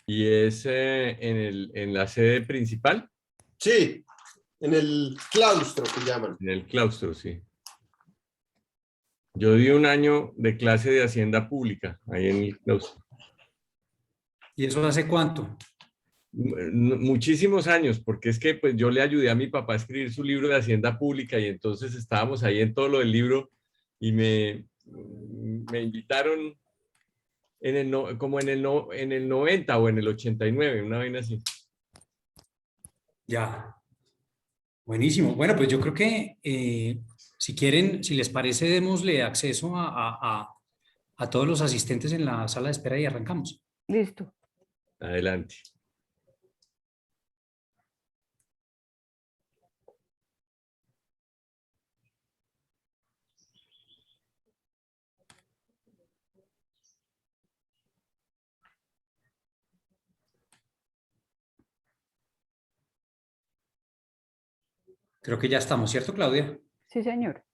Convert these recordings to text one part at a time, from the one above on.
y es en la sede principal, Sí, en el claustro que llaman. en el claustro, sí. Yo di un año de clase de Hacienda Pública ahí en el claustro. ¿Y eso hace cuánto? Muchísimos años, porque es que pues yo le ayudé a mi papá a escribir su libro de Hacienda Pública y entonces estábamos ahí en todo lo del libro y me invitaron como en el 90 o en el 89, una vaina así. Ya, buenísimo. Bueno, pues yo creo que si quieren, si les parece, démosle acceso a todos los asistentes en la sala de espera y arrancamos. Listo. Adelante. Creo que ya estamos, ¿cierto, Claudia? Sí, señor.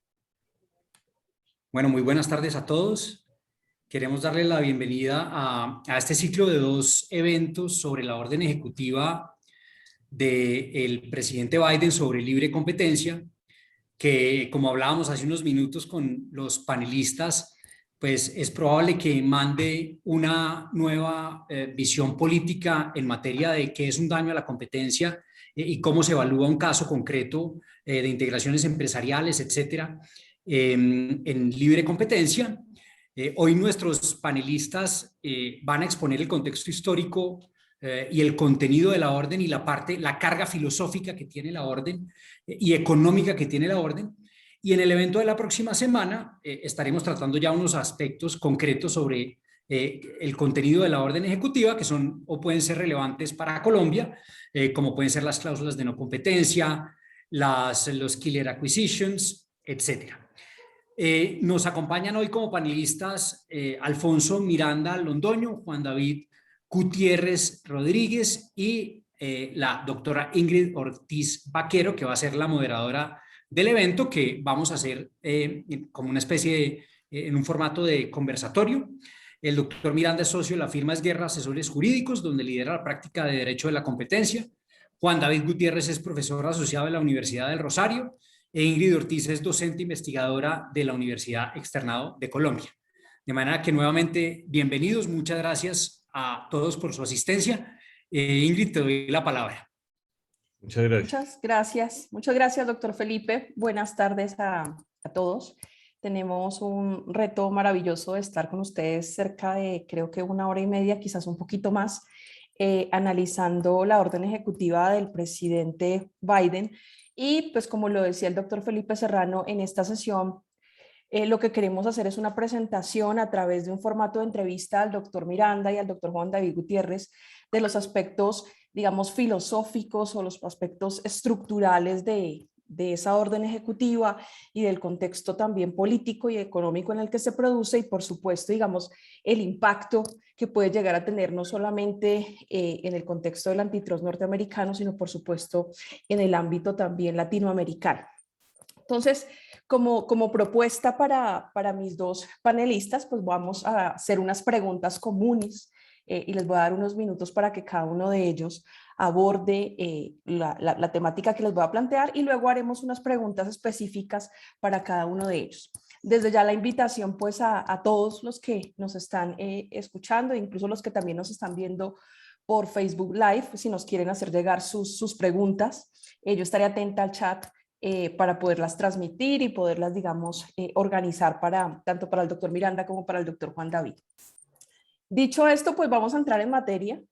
Bueno, muy buenas tardes a todos. Queremos darle la bienvenida a este ciclo de dos eventos sobre la orden ejecutiva del presidente Biden sobre libre competencia, que como hablábamos hace unos minutos con los panelistas, pues es probable que mande una nueva visión política en materia de qué es un daño a la competencia y cómo se evalúa un caso concreto de integraciones empresariales, etcétera, en libre competencia. Hoy nuestros panelistas van a exponer el contexto histórico y el contenido de la orden y la carga filosófica que tiene la orden y económica que tiene la orden. Y en el evento de la próxima semana estaremos tratando ya unos aspectos concretos sobre el contenido de la orden ejecutiva que son o pueden ser relevantes para Colombia, como pueden ser las cláusulas de no competencia, los killer acquisitions, etcétera. Nos acompañan hoy como panelistas Alfonso Miranda Londoño, Juan David Gutiérrez Rodríguez y la doctora Ingrid Ortiz Vaquero, que va a ser la moderadora del evento, que vamos a hacer como una especie de, en un formato de conversatorio. El doctor Miranda es socio de la firma Esguerra Asesores Jurídicos, donde lidera la práctica de Derecho de la Competencia. Juan David Gutiérrez es profesor asociado de la Universidad del Rosario e Ingrid Ortiz es docente investigadora de la Universidad Externado de Colombia. De manera que nuevamente, bienvenidos, muchas gracias a todos por su asistencia. Ingrid, te doy la palabra. Muchas gracias. Muchas gracias, doctor Felipe. Buenas tardes a todos. Tenemos un reto maravilloso de estar con ustedes cerca de, creo que 1 hora y media, quizás un poquito más, analizando la orden ejecutiva del presidente Biden. Y pues como lo decía el doctor Felipe Serrano, en esta sesión lo que queremos hacer es una presentación a través de un formato de entrevista al doctor Miranda y al doctor Juan David Gutiérrez de los aspectos, digamos, filosóficos o los aspectos estructurales de esa orden ejecutiva y del contexto también político y económico en el que se produce y por supuesto, digamos, el impacto que puede llegar a tener no solamente en el contexto del antitrust norteamericano, sino por supuesto en el ámbito también latinoamericano. Entonces, como propuesta para mis dos panelistas, pues vamos a hacer unas preguntas comunes y les voy a dar unos minutos para que cada uno de ellos aborde la temática que les voy a plantear y luego haremos unas preguntas específicas para cada uno de ellos. Desde ya la invitación pues a todos los que nos están escuchando, incluso los que también nos están viendo por Facebook Live, si nos quieren hacer llegar sus preguntas, yo estaré atenta al chat para poderlas transmitir y poderlas, digamos, organizar tanto para el doctor Miranda como para el doctor Juan David. Dicho esto, pues vamos a entrar en materia.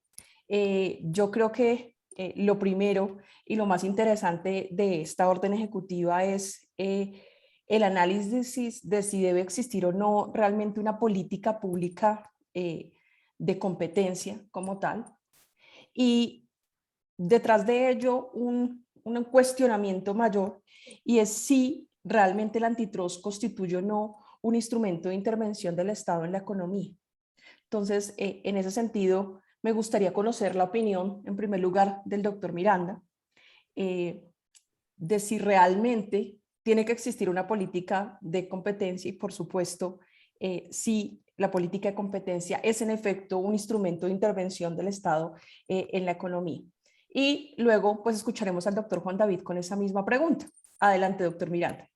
Yo creo que lo primero y lo más interesante de esta orden ejecutiva es el análisis de si debe existir o no realmente una política pública de competencia como tal. Y detrás de ello un cuestionamiento mayor y es si realmente el antitrust constituye o no un instrumento de intervención del Estado en la economía. Entonces, en ese sentido, me gustaría conocer la opinión, en primer lugar, del doctor Miranda, de si realmente tiene que existir una política de competencia y, por supuesto, si la política de competencia es en efecto un instrumento de intervención del Estado en la economía. Y luego pues escucharemos al doctor Juan David con esa misma pregunta. Adelante, doctor Miranda.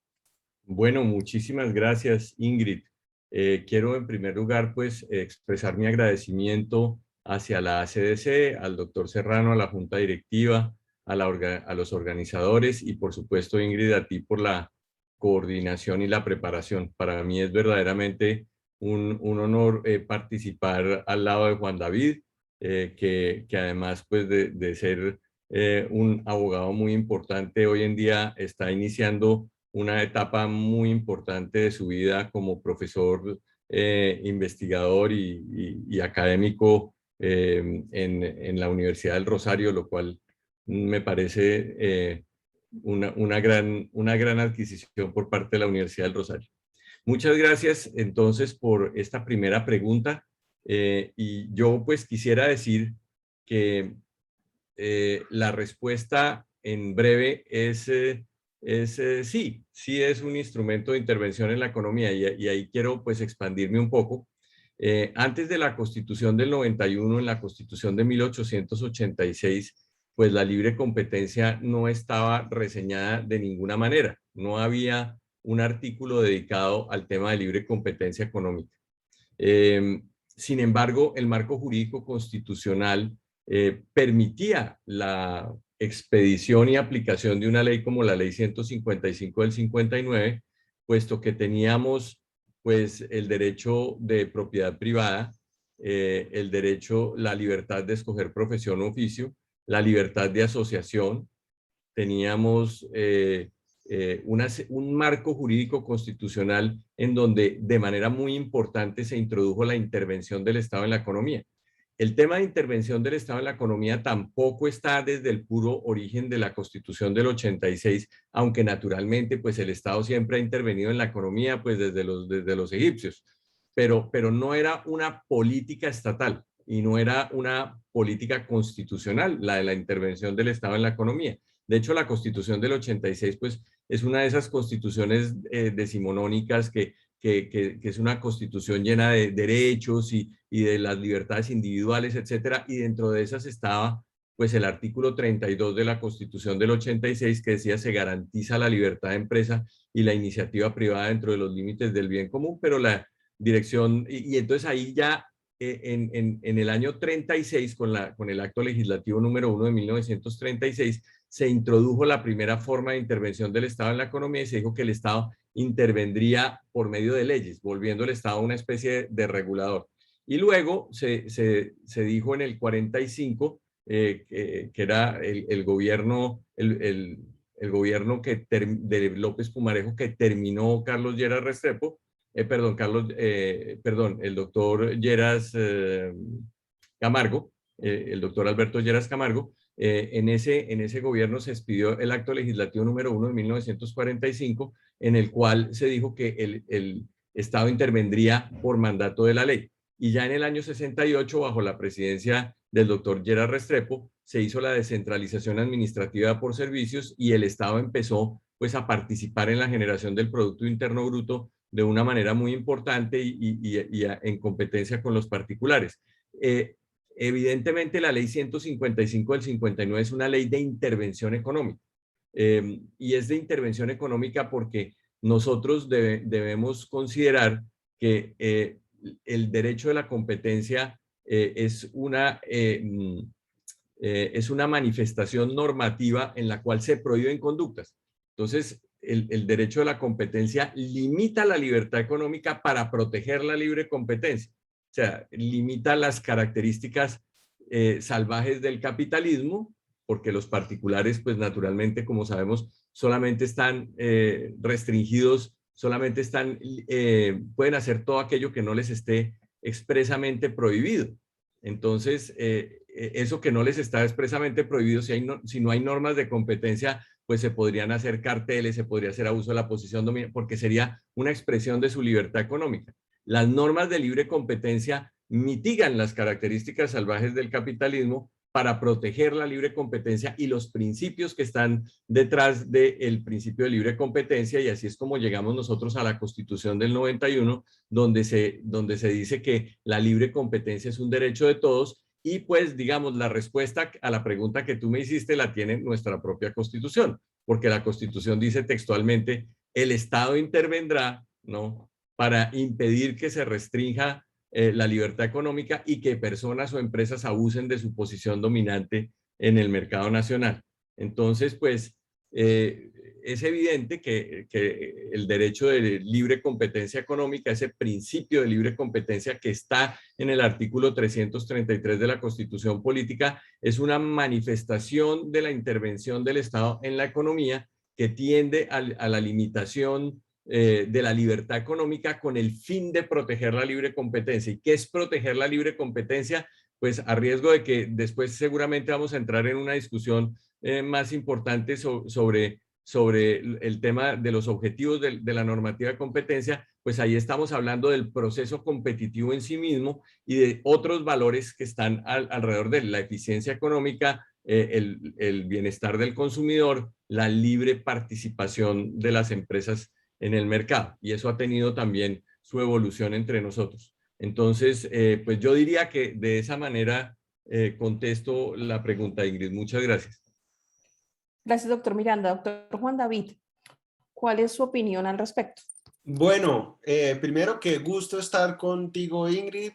Bueno, muchísimas gracias, Ingrid. Quiero en primer lugar pues expresar mi agradecimiento hacia la ACDC, al doctor Serrano, a la Junta Directiva, a los organizadores y por supuesto, Ingrid, a ti por la coordinación y la preparación. Para mí es verdaderamente un honor participar al lado de Juan David, que además pues de ser un abogado muy importante, hoy en día está iniciando una etapa muy importante de su vida como profesor, investigador y académico en la Universidad del Rosario, lo cual me parece una gran adquisición por parte de la Universidad del Rosario. Muchas gracias entonces por esta primera pregunta y yo pues quisiera decir que la respuesta en breve es sí, sí es un instrumento de intervención en la economía y ahí quiero pues expandirme un poco. Antes de la Constitución del 91, en la Constitución de 1886, pues la libre competencia no estaba reseñada de ninguna manera. No había un artículo dedicado al tema de libre competencia económica. Sin embargo, el marco jurídico constitucional permitía la expedición y aplicación de una ley como la Ley 155 del 59, puesto que teníamos pues el derecho de propiedad privada, el derecho, la libertad de escoger profesión o oficio, la libertad de asociación, teníamos un marco jurídico constitucional en donde de manera muy importante se introdujo la intervención del Estado en la economía. El tema de intervención del Estado en la economía tampoco está desde el puro origen de la Constitución del 86, aunque naturalmente pues el Estado siempre ha intervenido en la economía pues desde los egipcios, pero no era una política estatal y no era una política constitucional la de la intervención del Estado en la economía. De hecho, la Constitución del 86 pues es una de esas constituciones decimonónicas que es una constitución llena de derechos y de las libertades individuales, etcétera, y dentro de esas estaba pues el artículo 32 de la Constitución del 86 que decía se garantiza la libertad de empresa y la iniciativa privada dentro de los límites del bien común, pero la dirección, y entonces ahí ya en el año 36 con el acto legislativo número 1 de 1936 se introdujo la primera forma de intervención del Estado en la economía y se dijo que el Estado intervendría por medio de leyes, volviendo el Estado una especie de regulador. Y luego se dijo en el 45 que era el gobierno, el gobierno de López Pumarejo que terminó Carlos Lleras Restrepo, el doctor Lleras Camargo, el doctor Alberto Lleras Camargo. En ese gobierno se expidió el acto legislativo número 1 de 1945, en el cual se dijo que el Estado intervendría por mandato de la ley. Y ya en el año 68, bajo la presidencia del doctor Lleras Restrepo, se hizo la descentralización administrativa por servicios y el Estado empezó pues a participar en la generación del Producto Interno Bruto de una manera muy importante y en competencia con los particulares. Evidentemente la ley 155 del 59 es una ley de intervención económica y es de intervención económica porque nosotros debemos considerar que el derecho de la competencia es una manifestación normativa en la cual se prohíben conductas. Entonces, el derecho de la competencia limita la libertad económica para proteger la libre competencia. O sea, limita las características salvajes del capitalismo, porque los particulares, pues naturalmente, como sabemos, solamente están restringidos, solamente pueden hacer todo aquello que no les esté expresamente prohibido. Entonces, eso que no les está expresamente prohibido, si no hay normas de competencia, pues se podrían hacer carteles, se podría hacer abuso de la posición dominante, porque sería una expresión de su libertad económica. Las normas de libre competencia mitigan las características salvajes del capitalismo para proteger la libre competencia y los principios que están detrás del principio de libre competencia, y así es como llegamos nosotros a la Constitución del 91, donde se dice que la libre competencia es un derecho de todos, y pues digamos la respuesta a la pregunta que tú me hiciste la tiene nuestra propia Constitución, porque la Constitución dice textualmente: el Estado intervendrá, ¿no?, para impedir que se restrinja la libertad económica y que personas o empresas abusen de su posición dominante en el mercado nacional. Entonces, pues, es evidente que el derecho de libre competencia económica, ese principio de libre competencia que está en el artículo 333 de la Constitución Política, es una manifestación de la intervención del Estado en la economía que tiende a la limitación de la libertad económica con el fin de proteger la libre competencia. ¿Y qué es proteger la libre competencia? Pues a riesgo de que después seguramente vamos a entrar en una discusión más importante sobre el tema de los objetivos de la normativa de competencia, pues ahí estamos hablando del proceso competitivo en sí mismo y de otros valores que están alrededor de la eficiencia económica, el bienestar del consumidor, la libre participación de las empresas en el mercado, y eso ha tenido también su evolución entre nosotros. Entonces, pues yo diría que de esa manera contesto la pregunta, Ingrid. Muchas gracias. Gracias, doctor Miranda. Doctor Juan David, ¿cuál es su opinión al respecto? Bueno, primero, qué gusto estar contigo, Ingrid,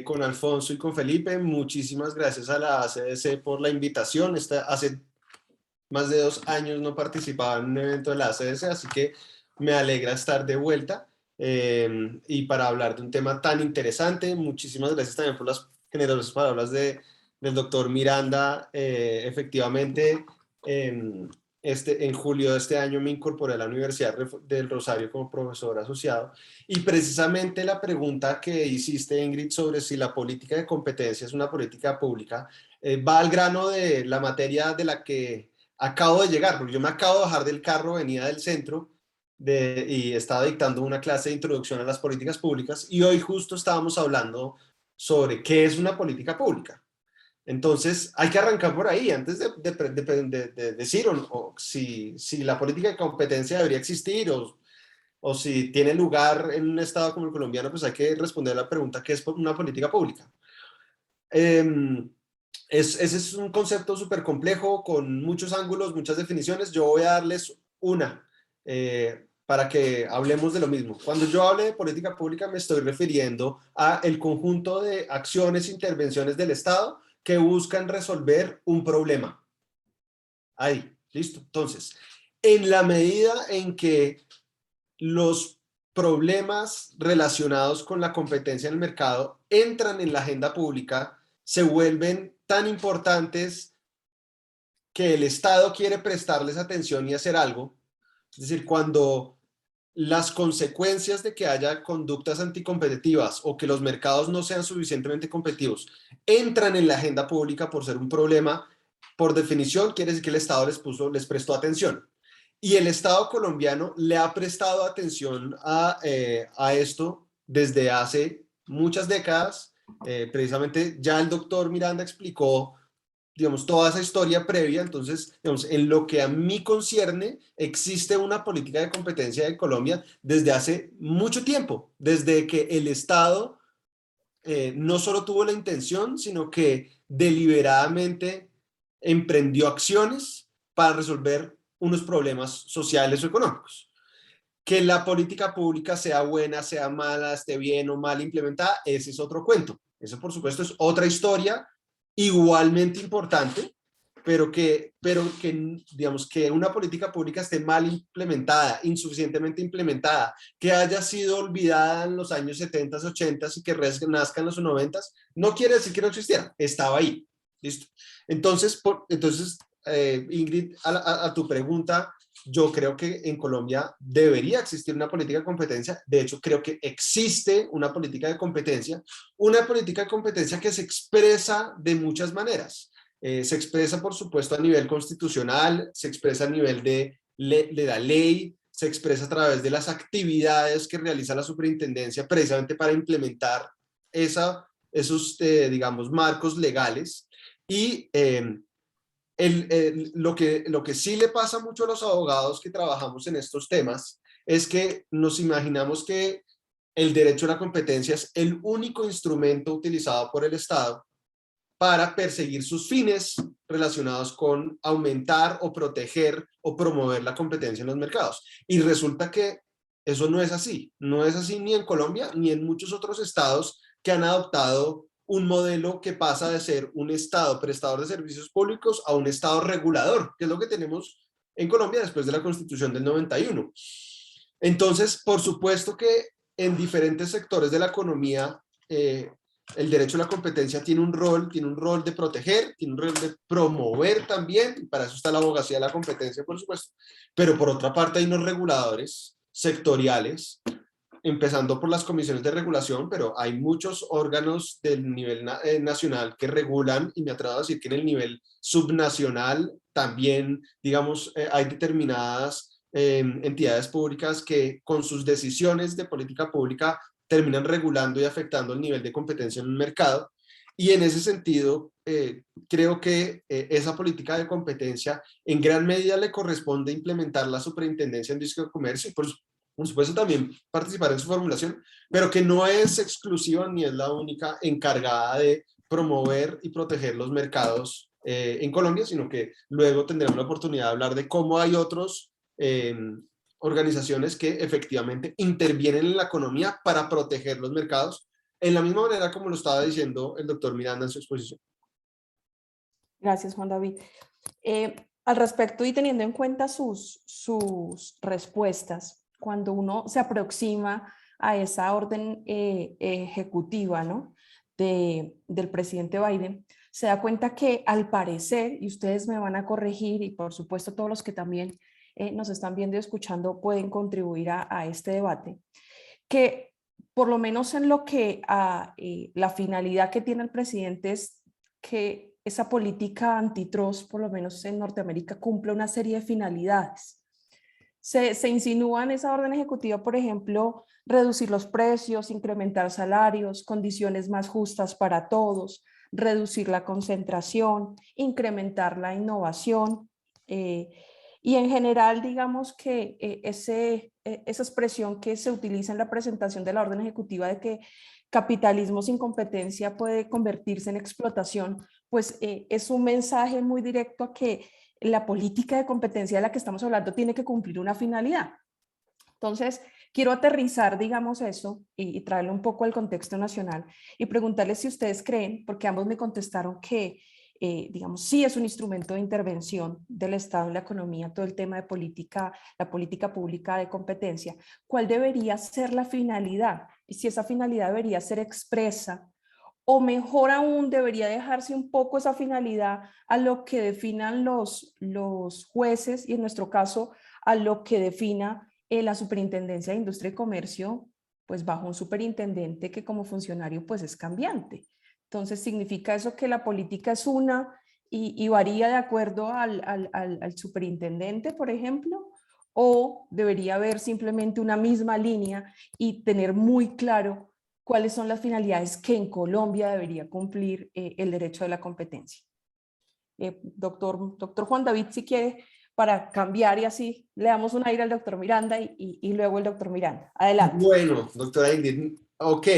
con Alfonso y con Felipe. Muchísimas gracias a la ACDC por la invitación. Hace más de 2 años no participaba en un evento de la ACDC, así que me alegra estar de vuelta y para hablar de un tema tan interesante. Muchísimas gracias también por las generosas palabras del doctor Miranda. Efectivamente, en julio de este año me incorporé a la Universidad del Rosario como profesor asociado, y precisamente la pregunta que hiciste, Ingrid, sobre si la política de competencia es una política pública, va al grano de la materia de la que acabo de llegar, porque yo me acabo de bajar del carro, venía del centro y estaba dictando una clase de introducción a las políticas públicas, y hoy justo estábamos hablando sobre qué es una política pública. Entonces, hay que arrancar por ahí, antes de decir si la política de competencia debería existir o si tiene lugar en un estado como el colombiano, pues hay que responder a la pregunta: ¿qué es una política pública? Ese es un concepto súper complejo, con muchos ángulos, muchas definiciones. Yo voy a darles una para que hablemos de lo mismo. Cuando yo hable de política pública, me estoy refiriendo a el conjunto de acciones e intervenciones del Estado que buscan resolver un problema. Ahí, listo. Entonces, en la medida en que los problemas relacionados con la competencia en el mercado entran en la agenda pública, se vuelven tan importantes que el Estado quiere prestarles atención y hacer algo. Es decir, cuando las consecuencias de que haya conductas anticompetitivas o que los mercados no sean suficientemente competitivos entran en la agenda pública por ser un problema, por definición quiere decir que el Estado les prestó atención. Y el Estado colombiano le ha prestado atención a esto desde hace muchas décadas. Precisamente ya el doctor Miranda explicó, digamos, toda esa historia previa. Entonces, digamos, en lo que a mí concierne, existe una política de competencia de Colombia desde hace mucho tiempo, desde que el Estado no solo tuvo la intención, sino que deliberadamente emprendió acciones para resolver unos problemas sociales o económicos. Que la política pública sea buena, sea mala, esté bien o mal implementada, ese es otro cuento. Eso, por supuesto, es otra historia igualmente importante, pero que digamos, que una política pública esté mal implementada, insuficientemente implementada, que haya sido olvidada en los años 70, 80 y que nazca en los 90, no quiere decir que no existiera, estaba ahí. ¿Listo? Entonces, Ingrid, a tu pregunta, yo creo que en Colombia debería existir una política de competencia. De hecho, creo que existe una política de competencia que se expresa de muchas maneras. Se expresa, por supuesto, a nivel constitucional, se expresa a nivel de la ley, se expresa a través de las actividades que realiza la superintendencia precisamente para implementar esos, digamos, marcos legales. Y lo que sí le pasa mucho a los abogados que trabajamos en estos temas es que nos imaginamos que el derecho a la competencia es el único instrumento utilizado por el Estado para perseguir sus fines relacionados con aumentar o proteger o promover la competencia en los mercados. Y resulta que eso no es así. No es así ni en Colombia ni en muchos otros estados que han adoptado un modelo que pasa de ser un estado prestador de servicios públicos a un estado regulador, que es lo que tenemos en Colombia después de la Constitución del 91. Entonces, por supuesto que en diferentes sectores de la economía, el derecho a la competencia tiene un rol de proteger, tiene un rol de promover también, y para eso está la abogacía de la competencia, por supuesto, pero por otra parte hay unos reguladores sectoriales, empezando por las comisiones de regulación, pero hay muchos órganos del nivel nacional que regulan, y me atrevo a decir que en el nivel subnacional también, digamos, hay determinadas entidades públicas que con sus decisiones de política pública terminan regulando y afectando el nivel de competencia en un mercado. Y en ese sentido, creo que esa política de competencia en gran medida le corresponde implementar la Superintendencia de Industria y Comercio, y por supuesto también participar en su formulación, pero que no es exclusiva ni es la única encargada de promover y proteger los mercados en Colombia, sino que luego tendremos la oportunidad de hablar de cómo hay otros organizaciones que efectivamente intervienen en la economía para proteger los mercados, en la misma manera como lo estaba diciendo el doctor Miranda en su exposición. Gracias, Juan David. Al respecto y teniendo en cuenta sus respuestas, cuando uno se aproxima a esa orden ejecutiva, ¿no?, del presidente Biden, se da cuenta que al parecer, y ustedes me van a corregir, y por supuesto todos los que también nos están viendo y escuchando pueden contribuir a este debate, que por lo menos en lo que a la finalidad que tiene el presidente es que esa política antitrust, por lo menos en Norteamérica, cumple una serie de finalidades. Se insinúa en esa orden ejecutiva, por ejemplo, reducir los precios, incrementar salarios, condiciones más justas para todos, reducir la concentración, incrementar la innovación, y en general, digamos que esa expresión que se utiliza en la presentación de la orden ejecutiva de que capitalismo sin competencia puede convertirse en explotación, pues es un mensaje muy directo a que la política de competencia de la que estamos hablando tiene que cumplir una finalidad. Entonces, quiero aterrizar, digamos, eso y traerlo un poco al contexto nacional y preguntarles si ustedes creen, porque ambos me contestaron que, digamos, sí es un instrumento de intervención del Estado en la economía, todo el tema de política, la política pública de competencia. ¿Cuál debería ser la finalidad? Y si esa finalidad debería ser expresa, o mejor aún, debería dejarse un poco esa finalidad a lo que definan los jueces y en nuestro caso a lo que defina la Superintendencia de Industria y Comercio, pues bajo un superintendente que como funcionario pues es cambiante. Entonces, ¿significa eso que la política es una y varía de acuerdo al superintendente, por ejemplo? ¿O debería haber simplemente una misma línea y tener muy claro cuáles son las finalidades que en Colombia debería cumplir el derecho de la competencia? Doctor Juan David, si quiere, para cambiar y así le damos un aire al doctor Miranda y luego el doctor Miranda. Adelante. Bueno, doctora Ingrid, ok,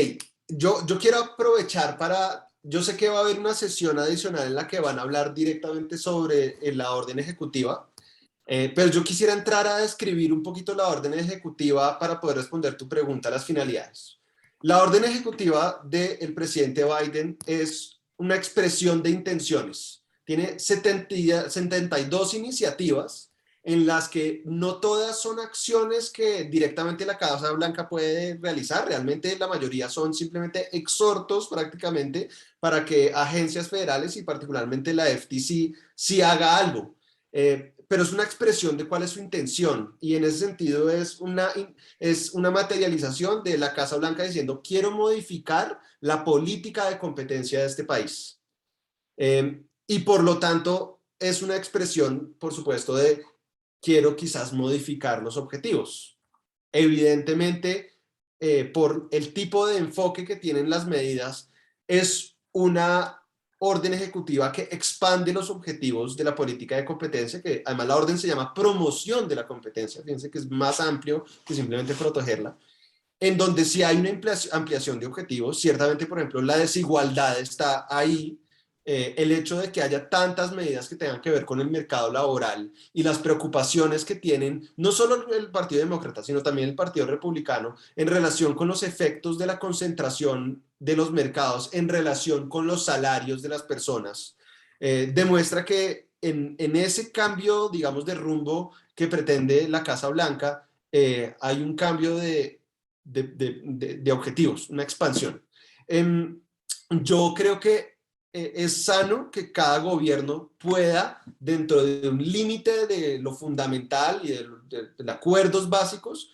yo quiero aprovechar para, yo sé que va a haber una sesión adicional en la que van a hablar directamente sobre la orden ejecutiva, pero yo quisiera entrar a describir un poquito la orden ejecutiva para poder responder tu pregunta a las finalidades. La orden ejecutiva del presidente Biden es una expresión de intenciones. Tiene 72 iniciativas en las que no todas son acciones que directamente la Casa Blanca puede realizar. Realmente la mayoría son simplemente exhortos prácticamente para que agencias federales y particularmente la FTC sí haga algo. Pero es una expresión de cuál es su intención y en ese sentido es una materialización de la Casa Blanca diciendo quiero modificar la política de competencia de este país. Y por lo tanto es una expresión, por supuesto, de quiero quizás modificar los objetivos. Evidentemente, por el tipo de enfoque que tienen las medidas, es una orden ejecutiva que expande los objetivos de la política de competencia, que además la orden se llama promoción de la competencia, fíjense que es más amplio que simplemente protegerla, en donde sí hay una ampliación de objetivos. Ciertamente, por ejemplo, la desigualdad está ahí, el hecho de que haya tantas medidas que tengan que ver con el mercado laboral y las preocupaciones que tienen no solo el Partido Demócrata, sino también el Partido Republicano en relación con los efectos de la concentración de los mercados en relación con los salarios de las personas, demuestra que en ese cambio, digamos, de rumbo que pretende la Casa Blanca, hay un cambio de objetivos, una expansión. Yo creo que es sano que cada gobierno pueda, dentro de un límite de lo fundamental y de acuerdos básicos,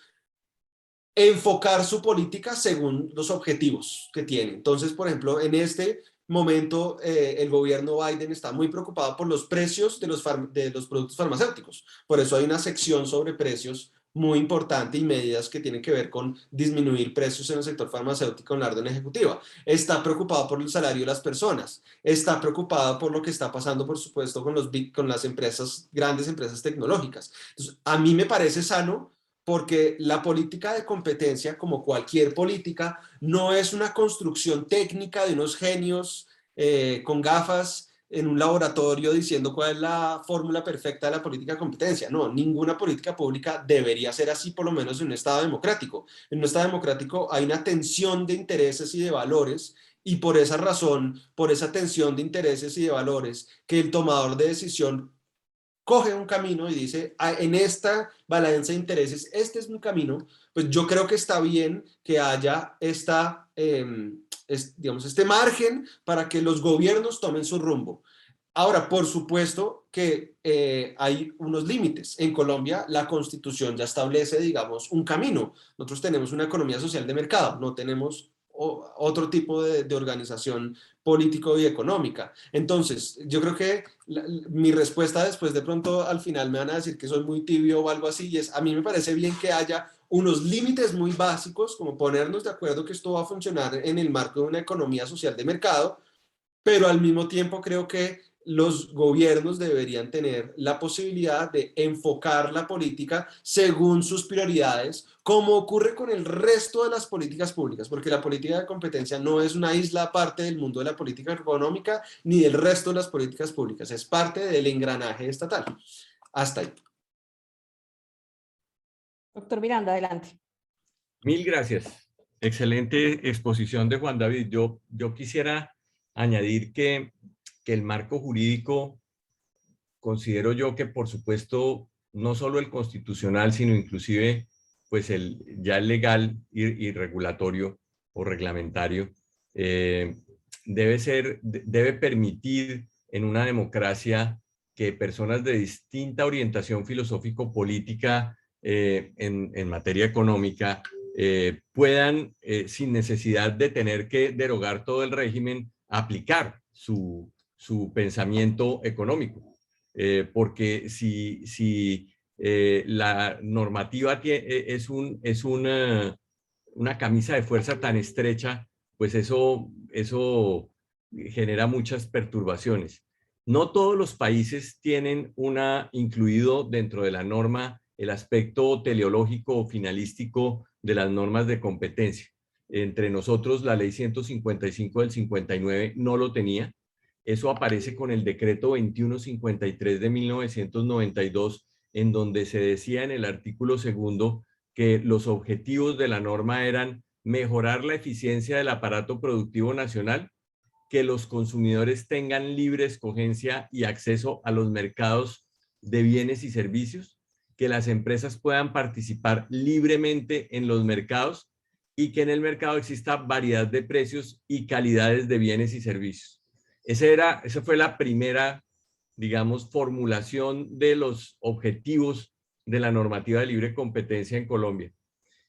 enfocar su política según los objetivos que tiene. Entonces, por ejemplo, en este momento el gobierno Biden está muy preocupado por los precios de los productos farmacéuticos. Por eso hay una sección sobre precios muy importante y medidas que tienen que ver con disminuir precios en el sector farmacéutico en la orden ejecutiva. Está preocupado por el salario de las personas. Está preocupado por lo que está pasando, por supuesto, con las empresas, grandes empresas tecnológicas. Entonces, a mí me parece sano, porque la política de competencia, como cualquier política, no es una construcción técnica de unos genios con gafas en un laboratorio diciendo cuál es la fórmula perfecta de la política de competencia. No, ninguna política pública debería ser así, por lo menos en un Estado democrático. En un Estado democrático hay una tensión de intereses y de valores, y por esa razón, por esa tensión de intereses y de valores, que el tomador de decisión coge un camino y dice, en esta balanza de intereses, este es mi camino, pues yo creo que está bien que haya digamos, este margen para que los gobiernos tomen su rumbo. Ahora, por supuesto que hay unos límites. En Colombia, la Constitución ya establece, digamos, un camino. Nosotros tenemos una economía social de mercado, no tenemos otro tipo de organización político y económica. Entonces, yo creo que mi respuesta después, de pronto al final me van a decir que soy muy tibio o algo así, y es, a mí me parece bien que haya unos límites muy básicos, como ponernos de acuerdo que esto va a funcionar en el marco de una economía social de mercado, pero al mismo tiempo creo que los gobiernos deberían tener la posibilidad de enfocar la política según sus prioridades, como ocurre con el resto de las políticas públicas, porque la política de competencia no es una isla aparte del mundo de la política económica ni del resto de las políticas públicas, es parte del engranaje estatal. Hasta ahí. Doctor Miranda, adelante. Mil gracias. Excelente exposición de Juan David. Yo quisiera añadir que el marco jurídico, considero yo que por supuesto no solo el constitucional, sino inclusive pues ya el legal y regulatorio o reglamentario, debe permitir en una democracia que personas de distinta orientación filosófico-política en materia económica puedan, sin necesidad de tener que derogar todo el régimen, aplicar su pensamiento económico. Porque si la normativa es una camisa de fuerza tan estrecha, pues eso genera muchas perturbaciones. No todos los países tienen incluido dentro de la norma el aspecto teleológico o finalístico de las normas de competencia. Entre nosotros, la ley 155 del 59 no lo tenía. Eso aparece con el decreto 2153 de 1992, en donde se decía en el artículo segundo que los objetivos de la norma eran mejorar la eficiencia del aparato productivo nacional, que los consumidores tengan libre escogencia y acceso a los mercados de bienes y servicios, que las empresas puedan participar libremente en los mercados y que en el mercado exista variedad de precios y calidades de bienes y servicios. Esa fue la primera, digamos, formulación de los objetivos de la normativa de libre competencia en Colombia.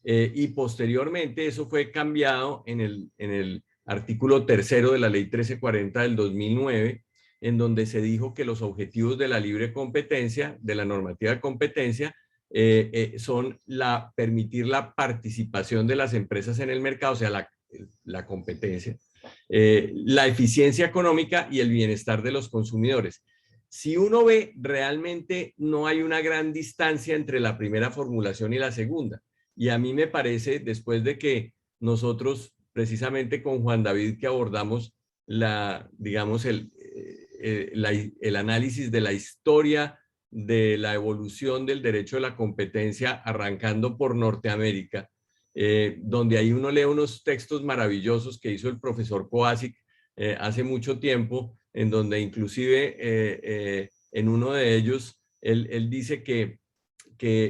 Y posteriormente eso fue cambiado en el artículo tercero de la ley 1340 del 2009, en donde se dijo que los objetivos de la libre competencia, de la normativa de competencia, son permitir la participación de las empresas en el mercado, o sea, la competencia, la eficiencia económica y el bienestar de los consumidores. Si uno ve, realmente no hay una gran distancia entre la primera formulación y la segunda. Y a mí me parece, después de que nosotros, precisamente con Juan David, que abordamos digamos, el análisis de la historia de la evolución del derecho de la competencia, arrancando por Norteamérica, donde ahí uno lee unos textos maravillosos que hizo el profesor Kovácsik hace mucho tiempo, en donde inclusive en uno de ellos, él dice que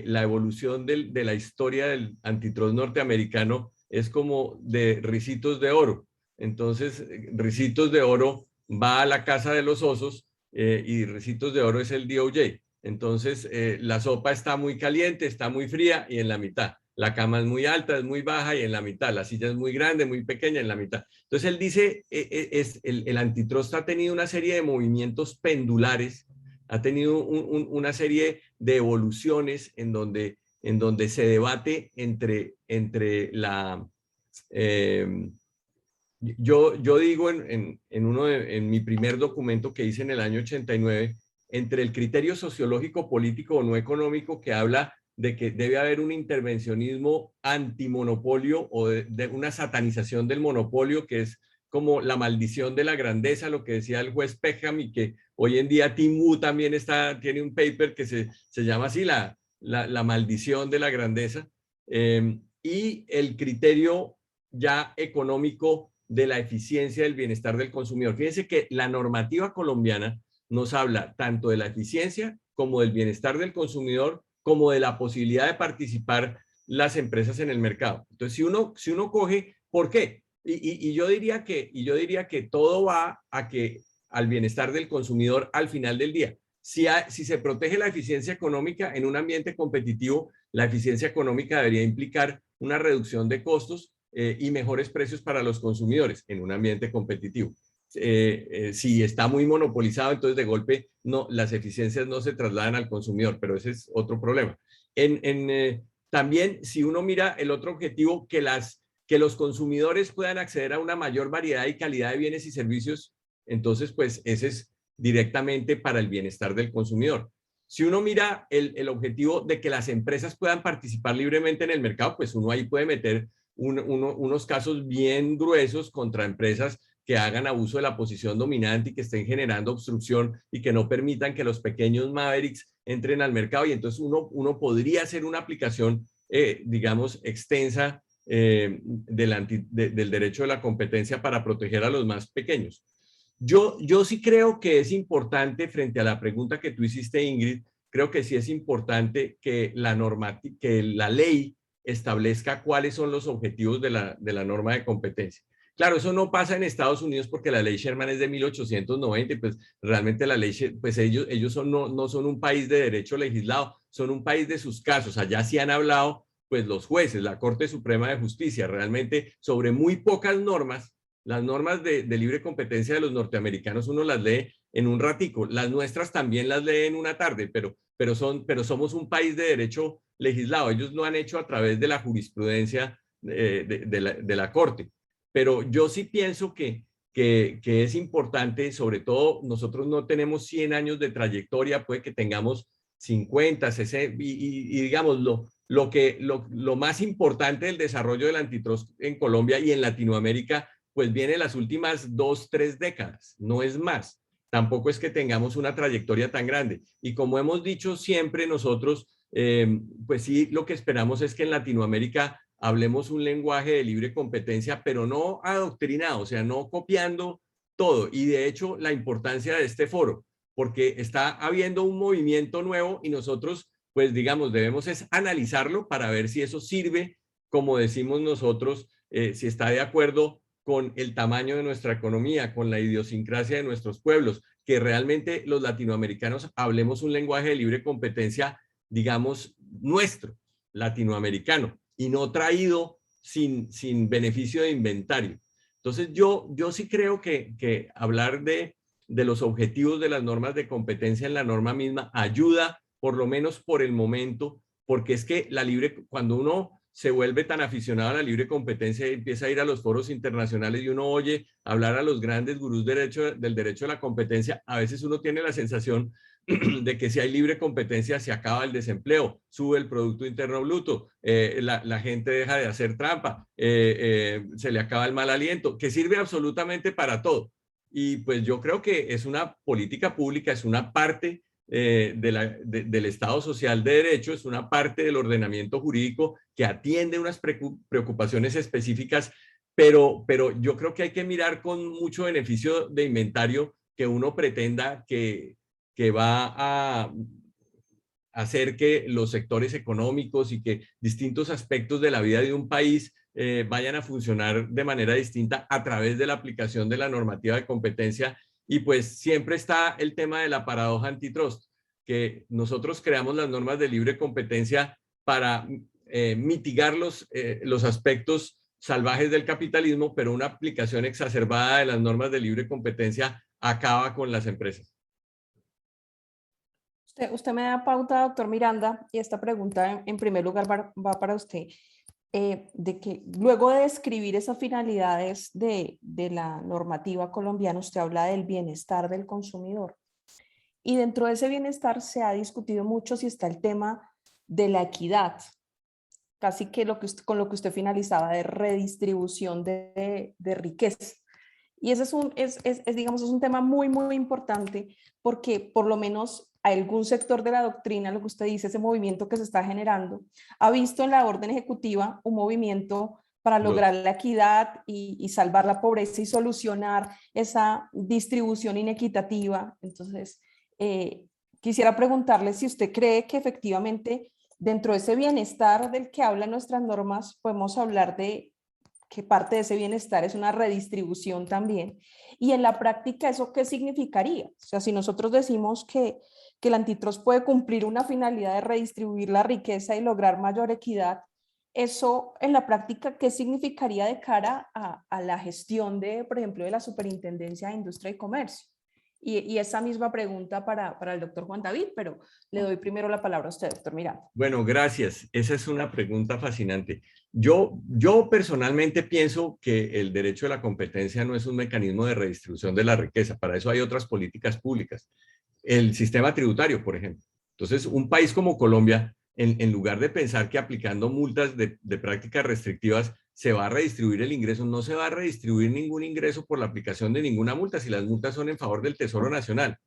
la evolución de la historia del antitrust norteamericano es como de Ricitos de Oro. Entonces, Ricitos de Oro va a la casa de los osos y Ricitos de Oro es el DOJ. Entonces, la sopa está muy caliente, está muy fría y en la mitad. La cama es muy alta, es muy baja y en la mitad. La silla es muy grande, muy pequeña, en la mitad. Entonces, él dice, el antitrust ha tenido una serie de movimientos pendulares, ha tenido una serie de evoluciones en donde se debate entre la... yo digo en mi primer documento que hice en el año 89, entre el criterio sociológico, político o no económico, que habla de que debe haber un intervencionismo antimonopolio o de una satanización del monopolio, que es como la maldición de la grandeza, lo que decía el juez Peckham, y que hoy en día Tim Wu también tiene un paper que se llama así, la maldición de la grandeza, y el criterio ya económico de la eficiencia del bienestar del consumidor. Fíjense que la normativa colombiana nos habla tanto de la eficiencia como del bienestar del consumidor, como de la posibilidad de participar las empresas en el mercado. Entonces, si uno coge, ¿por qué? Y yo diría que todo va al bienestar del consumidor al final del día. Si se protege la eficiencia económica en un ambiente competitivo, la eficiencia económica debería implicar una reducción de costos y mejores precios para los consumidores en un ambiente competitivo. Si está muy monopolizado, entonces de golpe las eficiencias no se trasladan al consumidor, pero ese es otro problema. También, si uno mira el otro objetivo, que los consumidores puedan acceder a una mayor variedad y calidad de bienes y servicios, entonces pues ese es directamente para el bienestar del consumidor. Si uno mira el objetivo de que las empresas puedan participar libremente en el mercado, pues uno ahí puede meter unos casos bien gruesos contra empresas que hagan abuso de la posición dominante y que estén generando obstrucción y que no permitan que los pequeños mavericks entren al mercado, y entonces uno podría hacer una aplicación, digamos, extensa del derecho de la competencia para proteger a los más pequeños. Yo sí creo que es importante, frente a la pregunta que tú hiciste, Ingrid, creo que sí es importante que la ley establezca cuáles son los objetivos de la norma de competencia. Claro, eso no pasa en Estados Unidos porque la ley Sherman es de 1890 y pues realmente la ley, pues ellos no son un país de derecho legislado, son un país de sus casos. Allá sí han hablado pues los jueces, la Corte Suprema de Justicia, realmente sobre muy pocas normas. Las normas de libre competencia de los norteamericanos uno las lee en un ratico, las nuestras también las lee en una tarde, pero somos un país de derecho legislado. Ellos lo han hecho a través de la jurisprudencia de la Corte. Pero yo sí pienso que es importante, sobre todo nosotros no tenemos 100 años de trayectoria, puede que tengamos 50, 60, y digamos lo más importante del desarrollo del antitrust en Colombia y en Latinoamérica, pues viene en las últimas 2, 3 décadas, no es más. Tampoco es que tengamos una trayectoria tan grande. Y como hemos dicho siempre nosotros, pues sí, lo que esperamos es que en Latinoamérica hablemos un lenguaje de libre competencia, pero no adoctrinado, o sea, no copiando todo. Y de hecho, la importancia de este foro, porque está habiendo un movimiento nuevo y nosotros, pues digamos, debemos es analizarlo para ver si eso sirve, como decimos nosotros, si está de acuerdo con el tamaño de nuestra economía, con la idiosincrasia de nuestros pueblos, que realmente los latinoamericanos hablemos un lenguaje de libre competencia, digamos, nuestro, latinoamericano, y no traído sin beneficio de inventario. Entonces yo sí creo que hablar de los objetivos de las normas de competencia en la norma misma ayuda, por lo menos por el momento, porque es que cuando uno se vuelve tan aficionado a la libre competencia y empieza a ir a los foros internacionales y uno oye hablar a los grandes gurús del derecho de la competencia, a veces uno tiene la sensación de que si hay libre competencia se acaba el desempleo, sube el Producto Interno Bruto, la gente deja de hacer trampa, se le acaba el mal aliento, que sirve absolutamente para todo. Y pues yo creo que es una política pública, es una parte del Estado Social de Derecho, es una parte del ordenamiento jurídico que atiende unas preocupaciones específicas, pero yo creo que hay que mirar con mucho beneficio de inventario que uno pretenda que va a hacer que los sectores económicos y que distintos aspectos de la vida de un país vayan a funcionar de manera distinta a través de la aplicación de la normativa de competencia. Y pues siempre está el tema de la paradoja antitrust, que nosotros creamos las normas de libre competencia para mitigar los aspectos salvajes del capitalismo, pero una aplicación exacerbada de las normas de libre competencia acaba con las empresas. Usted me da pauta, doctor Miranda, y esta pregunta en primer lugar va para usted, de que luego de describir esas finalidades de la normativa colombiana, usted habla del bienestar del consumidor. Y dentro de ese bienestar se ha discutido mucho si está el tema de la equidad, casi que con lo que usted finalizaba, de redistribución de riqueza. Y ese digamos, es un tema muy, muy importante porque por lo menos algún sector de la doctrina, lo que usted dice, ese movimiento que se está generando, ha visto en la orden ejecutiva un movimiento para lograr la equidad y salvar la pobreza y solucionar esa distribución inequitativa. Entonces, quisiera preguntarle si usted cree que efectivamente dentro de ese bienestar del que hablan nuestras normas podemos hablar de que parte de ese bienestar es una redistribución también. Y en la práctica, ¿eso qué significaría? O sea, si nosotros decimos que el antitrust puede cumplir una finalidad de redistribuir la riqueza y lograr mayor equidad, ¿eso en la práctica qué significaría de cara a la gestión de, por ejemplo, de la Superintendencia de Industria y Comercio? Y esa misma pregunta para el doctor Juan David, pero le doy primero la palabra a usted, doctor Miranda. Bueno, gracias. Esa es una pregunta fascinante. Yo personalmente pienso que el derecho de la competencia no es un mecanismo de redistribución de la riqueza. Para eso hay otras políticas públicas. El sistema tributario, por ejemplo. Entonces, un país como Colombia, en lugar de pensar que aplicando multas de prácticas restrictivas se va a redistribuir el ingreso, no se va a redistribuir ningún ingreso por la aplicación de ninguna multa si las multas son en favor del Tesoro Nacional.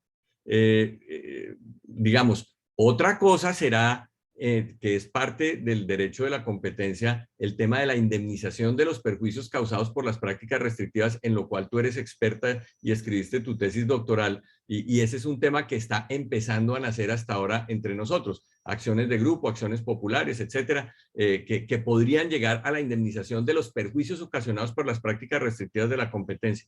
Digamos, otra cosa será que es parte del derecho de la competencia, el tema de la indemnización de los perjuicios causados por las prácticas restrictivas, en lo cual tú eres experta y escribiste tu tesis doctoral, y ese es un tema que está empezando a nacer hasta ahora entre nosotros. Acciones de grupo, acciones populares, etcétera, que podrían llegar a la indemnización de los perjuicios ocasionados por las prácticas restrictivas de la competencia.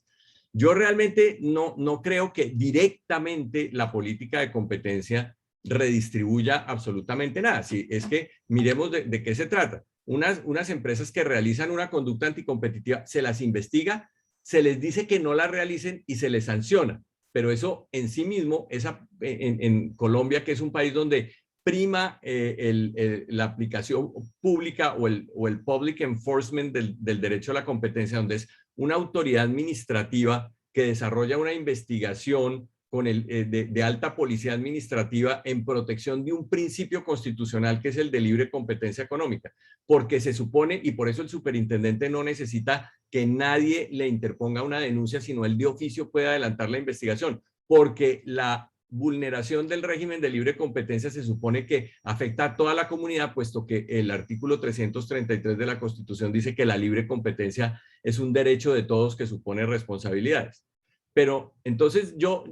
Yo realmente no creo que directamente la política de competencia redistribuya absolutamente nada. Si es que miremos de qué se trata. Unas empresas que realizan una conducta anticompetitiva, se las investiga, se les dice que no la realicen y se les sanciona. Pero eso en sí mismo, en Colombia, que es un país donde prima la aplicación pública o el public enforcement del derecho a la competencia, donde es una autoridad administrativa que desarrolla una investigación de alta policía administrativa en protección de un principio constitucional que es el de libre competencia económica, porque se supone, y por eso el superintendente no necesita que nadie le interponga una denuncia, sino él de oficio puede adelantar la investigación, porque la vulneración del régimen de libre competencia se supone que afecta a toda la comunidad, puesto que el artículo 333 de la Constitución dice que la libre competencia es un derecho de todos que supone responsabilidades. Pero entonces yo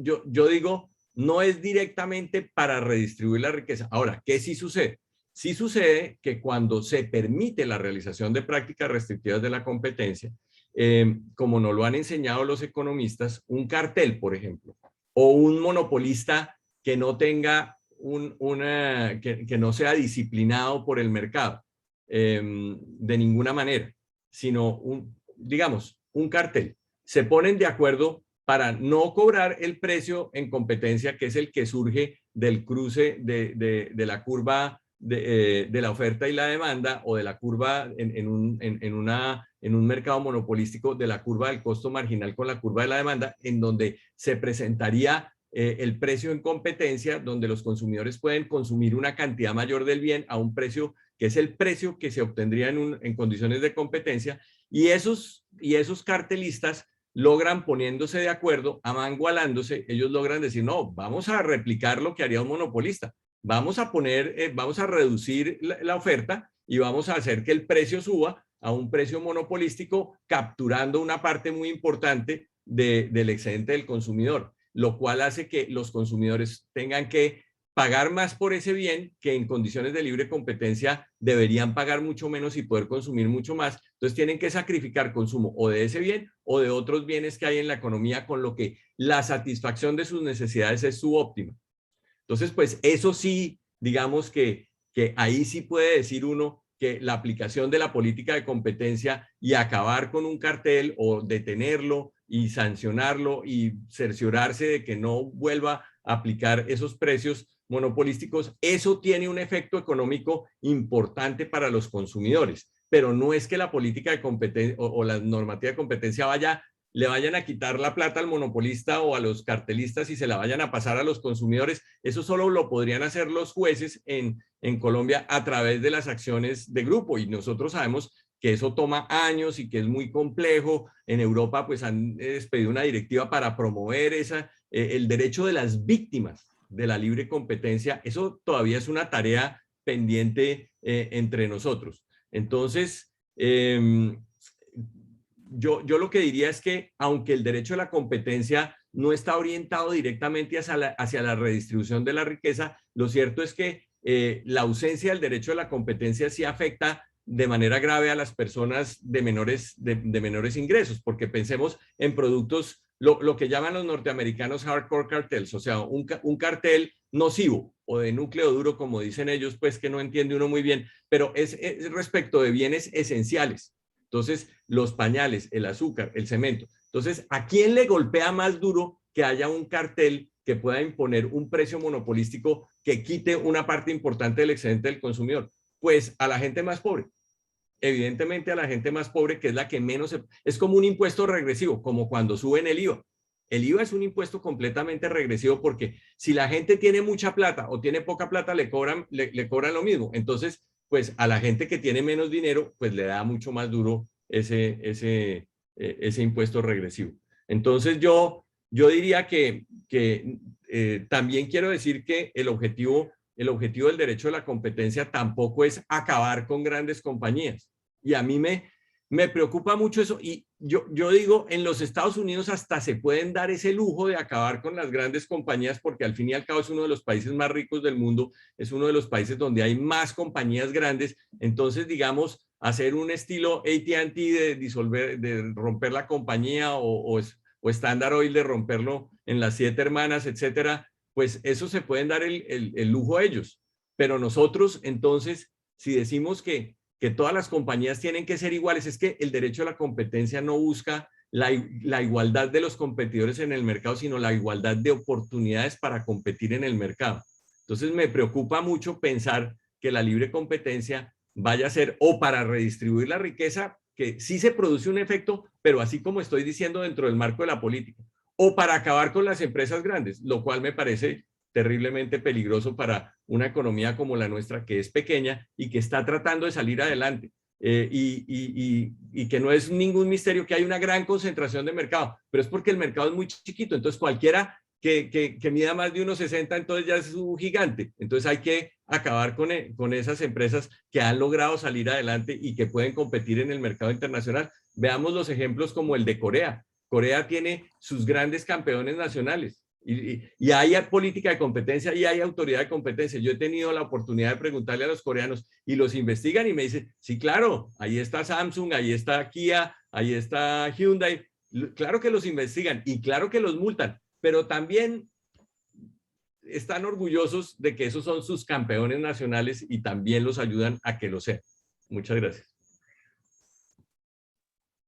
digo, no es directamente para redistribuir la riqueza. Ahora, ¿qué sí sucede? Sí sucede que cuando se permite la realización de prácticas restrictivas de la competencia, como nos lo han enseñado los economistas, un cartel, por ejemplo, o un monopolista que no tenga que no sea disciplinado por el mercado de ninguna manera, sino digamos, un cartel. Se ponen de acuerdo para no cobrar el precio en competencia, que es el que surge del cruce de la curva de la oferta y la demanda, o de la curva en un mercado monopolístico, de la curva del costo marginal con la curva de la demanda, en donde se presentaría el precio en competencia, donde los consumidores pueden consumir una cantidad mayor del bien a un precio que es el precio que se obtendría en condiciones de competencia, y esos cartelistas logran, poniéndose de acuerdo, amangualándose, ellos logran decir, no, vamos a replicar lo que haría un monopolista, vamos a reducir la oferta y vamos a hacer que el precio suba a un precio monopolístico, capturando una parte muy importante del excedente del consumidor, lo cual hace que los consumidores tengan que pagar más por ese bien, que en condiciones de libre competencia deberían pagar mucho menos y poder consumir mucho más. Entonces tienen que sacrificar consumo o de ese bien o de otros bienes que hay en la economía, con lo que la satisfacción de sus necesidades es subóptima. Entonces, pues eso sí, digamos que ahí sí puede decir uno que la aplicación de la política de competencia y acabar con un cartel, o detenerlo y sancionarlo y cerciorarse de que no vuelva a aplicar esos precios monopolísticos, eso tiene un efecto económico importante para los consumidores, pero no es que la política de competencia o la normativa de competencia le vayan a quitar la plata al monopolista o a los cartelistas y se la vayan a pasar a los consumidores. Eso solo lo podrían hacer los jueces en Colombia a través de las acciones de grupo, y nosotros sabemos que eso toma años y que es muy complejo. En Europa pues han expedido una directiva para promover el derecho de las víctimas de la libre competencia. Eso todavía es una tarea pendiente entre nosotros. Entonces, yo lo que diría es que, aunque el derecho a la competencia no está orientado directamente hacia la redistribución de la riqueza, lo cierto es que la ausencia del derecho a la competencia sí afecta de manera grave a las personas de menores ingresos, porque pensemos en productos, lo que llaman los norteamericanos hardcore cartels, o sea, un cartel nocivo o de núcleo duro, como dicen ellos, pues que no entiende uno muy bien, pero es respecto de bienes esenciales. Entonces, los pañales, el azúcar, el cemento. Entonces, ¿a quién le golpea más duro que haya un cartel que pueda imponer un precio monopolístico que quite una parte importante del excedente del consumidor? Pues a la gente más pobre. Evidentemente a la gente más pobre, que es la que menos... Es como un impuesto regresivo, como cuando suben el IVA. El IVA es un impuesto completamente regresivo, porque si la gente tiene mucha plata o tiene poca plata, le cobran lo mismo. Entonces, pues a la gente que tiene menos dinero, pues le da mucho más duro ese impuesto regresivo. Entonces yo diría que también quiero decir que el objetivo del derecho a la competencia tampoco es acabar con grandes compañías. Y a mí me preocupa mucho eso. Y yo digo, en los Estados Unidos hasta se pueden dar ese lujo de acabar con las grandes compañías, porque al fin y al cabo es uno de los países más ricos del mundo, es uno de los países donde hay más compañías grandes. Entonces, digamos, hacer un estilo AT&T de romper la compañía, o Standard Oil de romperlo en las 7 hermanas, etcétera, pues eso se pueden dar el lujo a ellos. Pero nosotros, entonces, si decimos que todas las compañías tienen que ser iguales, es que el derecho a la competencia no busca la igualdad de los competidores en el mercado, sino la igualdad de oportunidades para competir en el mercado. Entonces me preocupa mucho pensar que la libre competencia vaya a ser o para redistribuir la riqueza, que sí se produce un efecto, pero así como estoy diciendo, dentro del marco de la política, o para acabar con las empresas grandes, lo cual me parece terriblemente peligroso para una economía como la nuestra, que es pequeña y que está tratando de salir adelante. Y que no es ningún misterio que hay una gran concentración de mercado, pero es porque el mercado es muy chiquito. Entonces cualquiera que mida más de 1,60, entonces ya es un gigante. Entonces hay que acabar con esas empresas que han logrado salir adelante y que pueden competir en el mercado internacional. Veamos los ejemplos como el de Corea. Corea tiene sus grandes campeones nacionales. Y hay política de competencia y hay autoridad de competencia. Yo he tenido la oportunidad de preguntarle a los coreanos y los investigan y me dicen, sí, claro, ahí está Samsung, ahí está Kia, ahí está Hyundai. Claro que los investigan y claro que los multan, pero también están orgullosos de que esos son sus campeones nacionales y también los ayudan a que lo sean. Muchas gracias.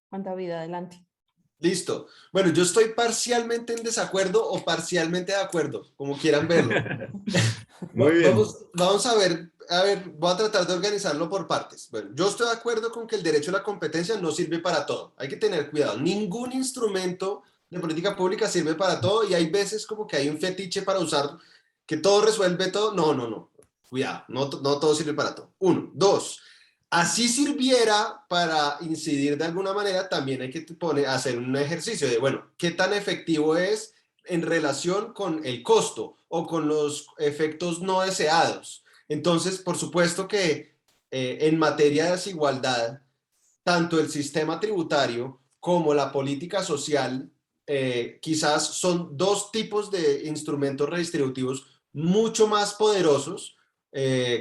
Juan David, adelante. Listo. Bueno, yo estoy parcialmente en desacuerdo o parcialmente de acuerdo, como quieran verlo. Muy bien. Vamos a ver, voy a tratar de organizarlo por partes. Bueno, yo estoy de acuerdo con que el derecho a la competencia no sirve para todo. Hay que tener cuidado. Ningún instrumento de política pública sirve para todo y hay veces como que hay un fetiche para usar que todo resuelve todo. No, no, no. Cuidado, no, no todo sirve para todo. Uno. Dos. Así sirviera para incidir de alguna manera, también hay que hacer un ejercicio de, bueno, ¿qué tan efectivo es en relación con el costo o con los efectos no deseados? Entonces, por supuesto que en materia de desigualdad, tanto el sistema tributario como la política social quizás son dos tipos de instrumentos redistributivos mucho más poderosos,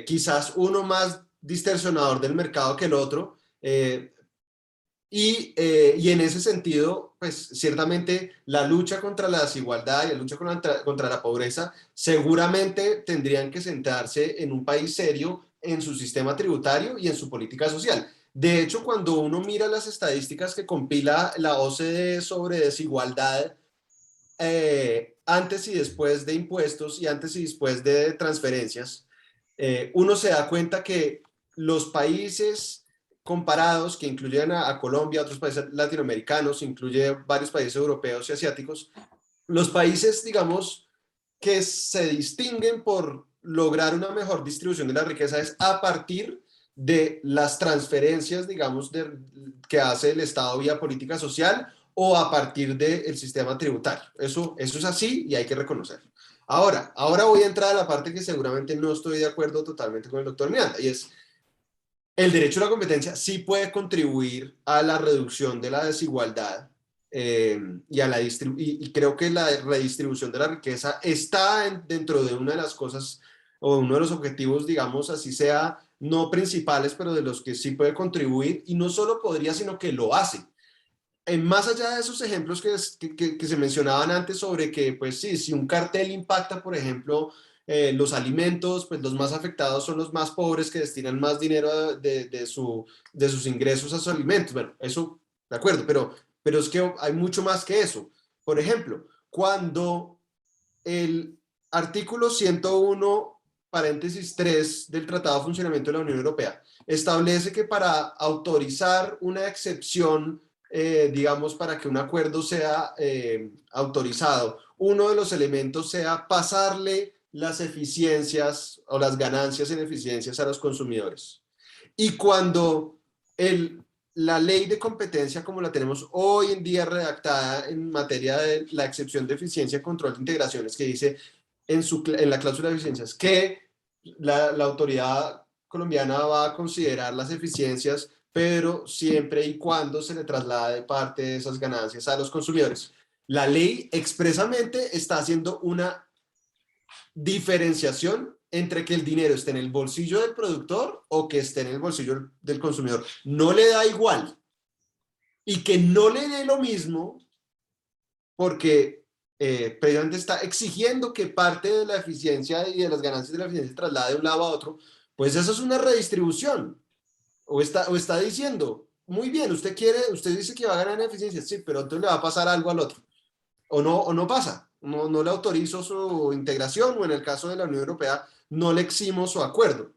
quizás uno más distorsionador del mercado que el otro, y en ese sentido, pues ciertamente la lucha contra la desigualdad y la lucha contra la pobreza seguramente tendrían que centrarse en un país serio en su sistema tributario y en su política social. De hecho, cuando uno mira las estadísticas que compila la OCDE sobre desigualdad antes y después de impuestos y antes y después de transferencias, uno se da cuenta que los países comparados, que incluyen a Colombia, otros países latinoamericanos, incluye varios países europeos y asiáticos, los países, digamos, que se distinguen por lograr una mejor distribución de la riqueza es a partir de las transferencias, digamos, que hace el Estado vía política social o a partir del sistema tributario. Eso es así y hay que reconocerlo. Ahora voy a entrar a la parte que seguramente no estoy de acuerdo totalmente con el doctor Miranda, y es el derecho a la competencia sí puede contribuir a la reducción de la desigualdad y creo que la redistribución de la riqueza está dentro de una de las cosas o uno de los objetivos, digamos, así sea, no principales, pero de los que sí puede contribuir y no solo podría, sino que lo hace. Más allá de esos ejemplos que se mencionaban antes sobre que, pues sí, si un cartel impacta, por ejemplo, los alimentos, pues los más afectados son los más pobres que destinan más dinero de sus ingresos a sus alimentos. Bueno, eso, de acuerdo, pero es que hay mucho más que eso. Por ejemplo, cuando el artículo 101, paréntesis 3 del Tratado de Funcionamiento de la Unión Europea establece que para autorizar una excepción, digamos, para que un acuerdo sea autorizado, uno de los elementos sea pasarle las eficiencias o las ganancias en eficiencias a los consumidores. Y cuando la ley de competencia como la tenemos hoy en día redactada en materia de la excepción de eficiencia, control de integraciones, que dice en la cláusula de eficiencias que la autoridad colombiana va a considerar las eficiencias, pero siempre y cuando se le traslade parte de esas ganancias a los consumidores. La ley expresamente está haciendo una diferenciación entre que el dinero esté en el bolsillo del productor o que esté en el bolsillo del consumidor. No le da igual. Y que no le dé lo mismo porque precisamente está exigiendo que parte de la eficiencia y de las ganancias de la eficiencia se traslade de un lado a otro, pues eso es una redistribución. O está diciendo, muy bien, usted dice que va a ganar en eficiencia, sí, pero entonces le va a pasar algo al otro. O no pasa, no le autorizo su integración o en el caso de la Unión Europea no le eximo su acuerdo.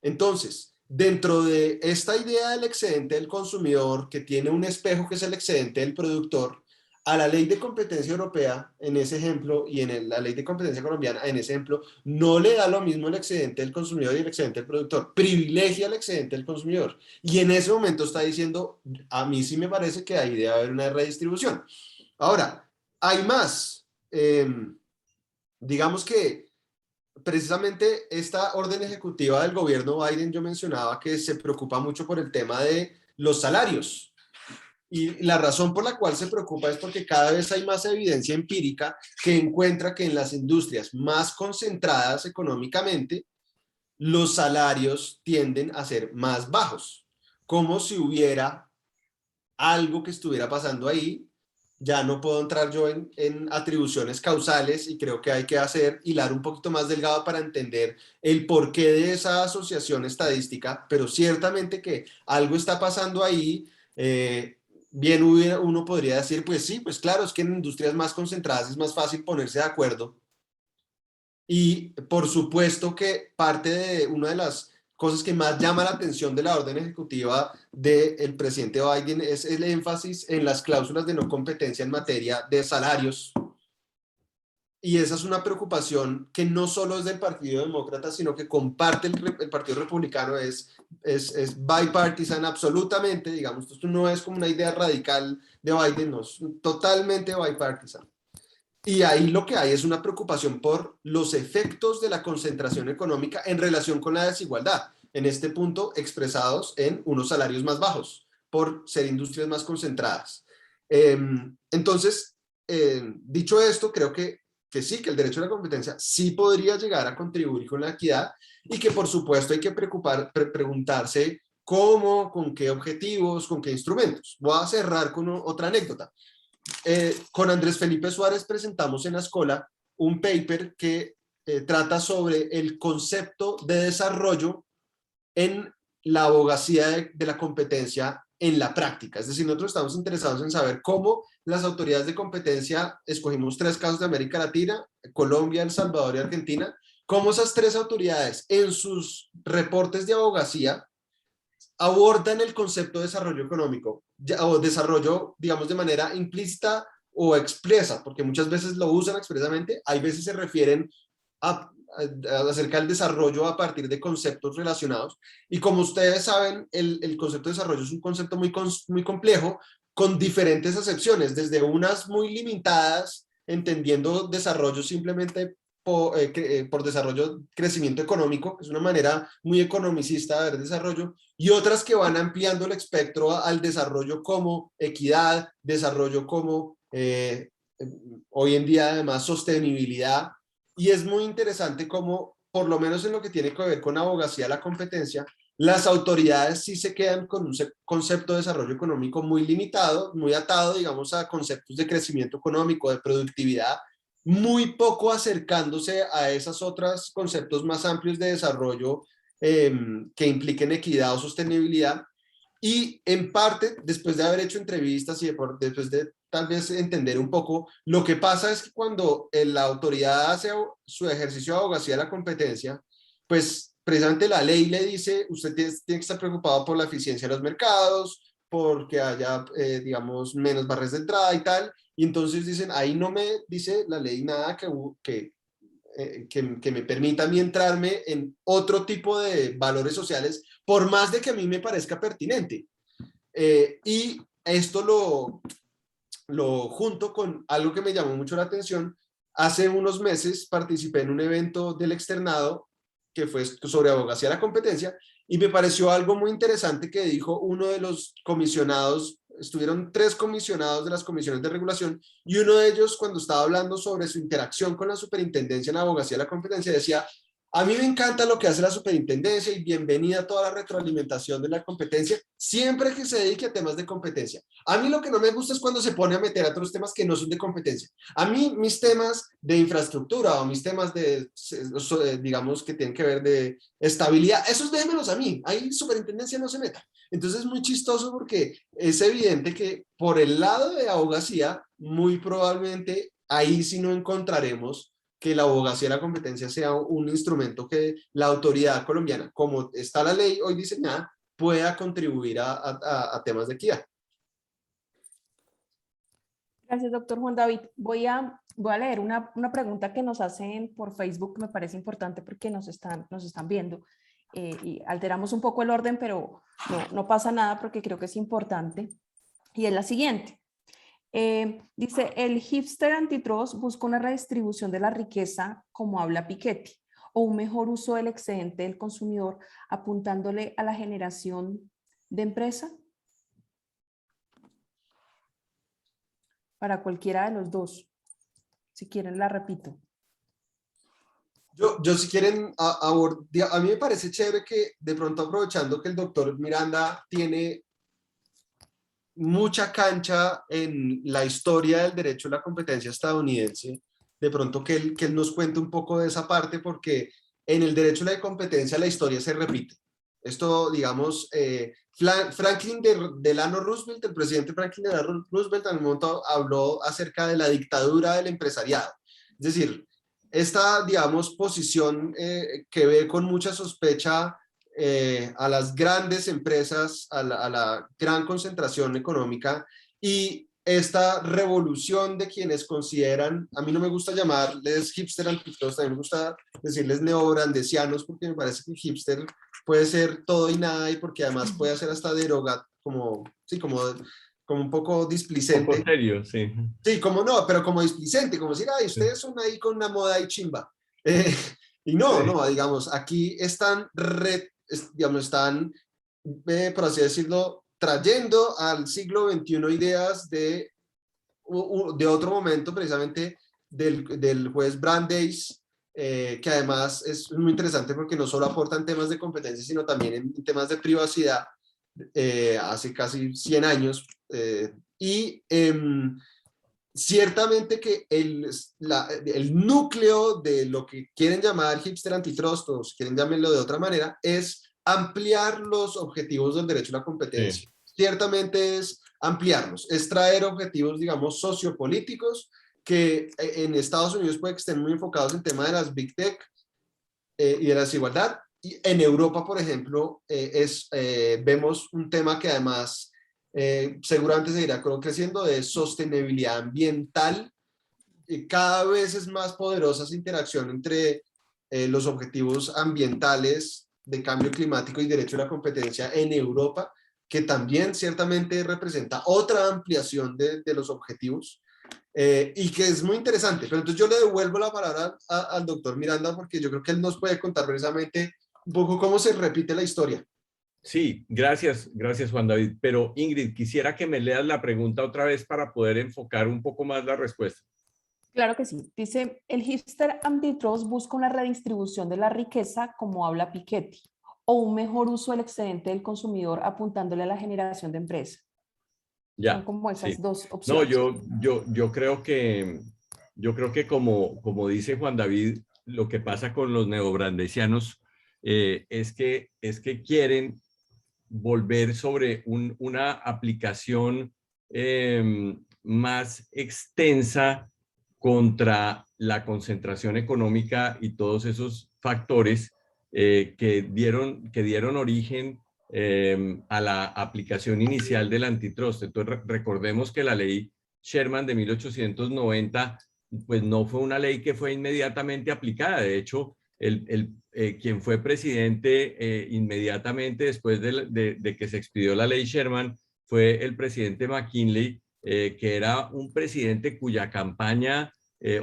Entonces, dentro de esta idea del excedente del consumidor que tiene un espejo que es el excedente del productor, a la ley de competencia europea en ese ejemplo y la ley de competencia colombiana en ese ejemplo no le da lo mismo el excedente del consumidor y el excedente del productor, privilegia el excedente del consumidor y en ese momento está diciendo, a mí sí me parece que ahí debe haber una redistribución. Ahora, hay más. Digamos que precisamente esta orden ejecutiva del gobierno Biden, yo mencionaba que se preocupa mucho por el tema de los salarios. Y la razón por la cual se preocupa es porque cada vez hay más evidencia empírica que encuentra que en las industrias más concentradas económicamente, los salarios tienden a ser más bajos, como si hubiera algo que estuviera pasando ahí. Ya no puedo entrar yo en atribuciones causales y creo que hay que hilar un poquito más delgado para entender el porqué de esa asociación estadística, pero ciertamente que algo está pasando ahí. bien uno podría decir, pues sí, pues claro, es que en industrias más concentradas es más fácil ponerse de acuerdo. Y por supuesto que parte de una de las cosas que más llama la atención de la orden ejecutiva del presidente Biden es el énfasis en las cláusulas de no competencia en materia de salarios. Y esa es una preocupación que no solo es del Partido Demócrata, sino que comparte el Partido Republicano, es bipartisan absolutamente, digamos, esto no es como una idea radical de Biden, no, es totalmente bipartisan. Y ahí lo que hay es una preocupación por los efectos de la concentración económica en relación con la desigualdad, en este punto expresados en unos salarios más bajos, por ser industrias más concentradas. Entonces, dicho esto, creo que sí, que el derecho a la competencia sí podría llegar a contribuir con la equidad y que por supuesto hay que preguntarse cómo, con qué objetivos, con qué instrumentos. Voy a cerrar con otra anécdota. Con Andrés Felipe Suárez presentamos en la escuela un paper que trata sobre el concepto de desarrollo en la abogacía de la competencia en la práctica. Es decir, nosotros estamos interesados en saber cómo las autoridades de competencia, escogimos 3 casos de América Latina, Colombia, El Salvador y Argentina, cómo esas 3 autoridades en sus reportes de abogacía abordan el concepto de desarrollo económico o desarrollo, digamos, de manera implícita o expresa, porque muchas veces lo usan expresamente, hay veces se refieren acerca del desarrollo a partir de conceptos relacionados. Y como ustedes saben, el concepto de desarrollo es un concepto muy complejo, con diferentes acepciones, desde unas muy limitadas, entendiendo desarrollo simplemente por desarrollo, crecimiento económico, es una manera muy economicista de ver desarrollo, y otras que van ampliando el espectro al desarrollo como equidad, desarrollo como hoy en día además sostenibilidad. Y es muy interesante cómo, por lo menos en lo que tiene que ver con abogacía de la competencia, las autoridades sí se quedan con un concepto de desarrollo económico muy limitado, muy atado, digamos, a conceptos de crecimiento económico, de productividad, muy poco acercándose a esos otros conceptos más amplios de desarrollo que impliquen equidad o sostenibilidad. Y en parte, después de haber hecho entrevistas y después de tal vez entender un poco, lo que pasa es que cuando la autoridad hace su ejercicio de abogacía de la competencia, pues precisamente la ley le dice, usted tiene que estar preocupado por la eficiencia de los mercados, porque haya, digamos, menos barreras de entrada y tal, y entonces dicen, ahí no me dice la ley nada que me permita a mí entrarme en otro tipo de valores sociales, por más de que a mí me parezca pertinente. Y esto lo junto con algo que me llamó mucho la atención. Hace unos meses participé en un evento del externado que fue sobre abogacía de la competencia y me pareció algo muy interesante que dijo uno de los comisionados. Estuvieron 3 comisionados de las comisiones de regulación y uno de ellos, cuando estaba hablando sobre su interacción con la superintendencia en abogacía de la competencia, decía: a mí me encanta lo que hace la superintendencia y bienvenida a toda la retroalimentación de la competencia, siempre que se dedique a temas de competencia. A mí lo que no me gusta es cuando se pone a meter a otros temas que no son de competencia. A mí mis temas de infraestructura o mis temas digamos, que tienen que ver de estabilidad, esos déjenmelos a mí, ahí superintendencia no se meta. Entonces es muy chistoso porque es evidente que por el lado de abogacía, muy probablemente ahí sí no encontraremos que la abogacía de la competencia sea un instrumento que la autoridad colombiana, como está la ley hoy diseñada, pueda contribuir a temas de equidad. Gracias, doctor Juan David. Voy a leer una pregunta que nos hacen por Facebook, que me parece importante porque nos están viendo. Y alteramos un poco el orden, pero no pasa nada porque creo que es importante. Y es la siguiente. Dice, el hipster antitrust busca una redistribución de la riqueza, como habla Piketty, o un mejor uso del excedente del consumidor, apuntándole a la generación de empresa. Para cualquiera de los dos. Si quieren, la repito. Yo si quieren, a mí me parece chévere que de pronto, aprovechando que el doctor Miranda tiene mucha cancha en la historia del derecho a la competencia estadounidense, de pronto que él nos cuente un poco de esa parte, porque en el derecho a la competencia la historia se repite. Esto, digamos, Franklin Delano Roosevelt, el presidente Franklin Delano Roosevelt en un momento habló acerca de la dictadura del empresariado. Es decir, esta, digamos, posición que ve con mucha sospecha a las grandes empresas, a la gran concentración económica y esta revolución de quienes consideran, a mí no me gusta llamarles hipster antitrust, a mí me gusta decirles neobrandesianos porque me parece que hipster puede ser todo y nada y porque además puede ser hasta deroga, como, sí, como un poco displicente. Un poco serio, sí. Sí, como no, pero como displicente, como decir, ay, ustedes son ahí con una moda y chimba. Y no, Sí. no, digamos, aquí están, digamos, están, por así decirlo, trayendo al siglo XXI ideas de otro momento, precisamente del juez Brandeis, que además es muy interesante porque no solo aportan temas de competencia, sino también en temas de privacidad, hace casi 100 años. Ciertamente que el núcleo de lo que quieren llamar hipster antitrust, o si quieren llamarlo de otra manera, es ampliar los objetivos del derecho a la competencia. Sí. Ciertamente es ampliarlos, es traer objetivos, digamos, sociopolíticos que en Estados Unidos puede que estén muy enfocados en el tema de las big tech y de la desigualdad. Y en Europa, por ejemplo, vemos un tema que además seguramente seguirá creciendo, de sostenibilidad ambiental. Cada vez es más poderosa esa interacción entre los objetivos ambientales de cambio climático y derecho a la competencia en Europa, que también ciertamente representa otra ampliación de los objetivos y que es muy interesante. Pero entonces yo le devuelvo la palabra al doctor Miranda porque yo creo que él nos puede contar precisamente un poco cómo se repite la historia. Sí, gracias Juan David. Pero Ingrid, quisiera que me leas la pregunta otra vez para poder enfocar un poco más la respuesta. Claro que sí. Dice, el hipster antitrust busca una redistribución de la riqueza, como habla Piketty, o un mejor uso del excedente del consumidor apuntándole a la generación de empresa. Ya, son como esas sí. dos opciones. No, yo creo que como dice Juan David, lo que pasa con los neobrandesianos es que quieren volver sobre una aplicación más extensa contra la concentración económica y todos esos factores que dieron origen a la aplicación inicial del antitrust. Entonces, recordemos que la ley Sherman de 1890, pues no fue una ley que fue inmediatamente aplicada. De hecho, quien fue presidente inmediatamente después de que se expidió la ley Sherman fue el presidente McKinley, que era un presidente cuya campaña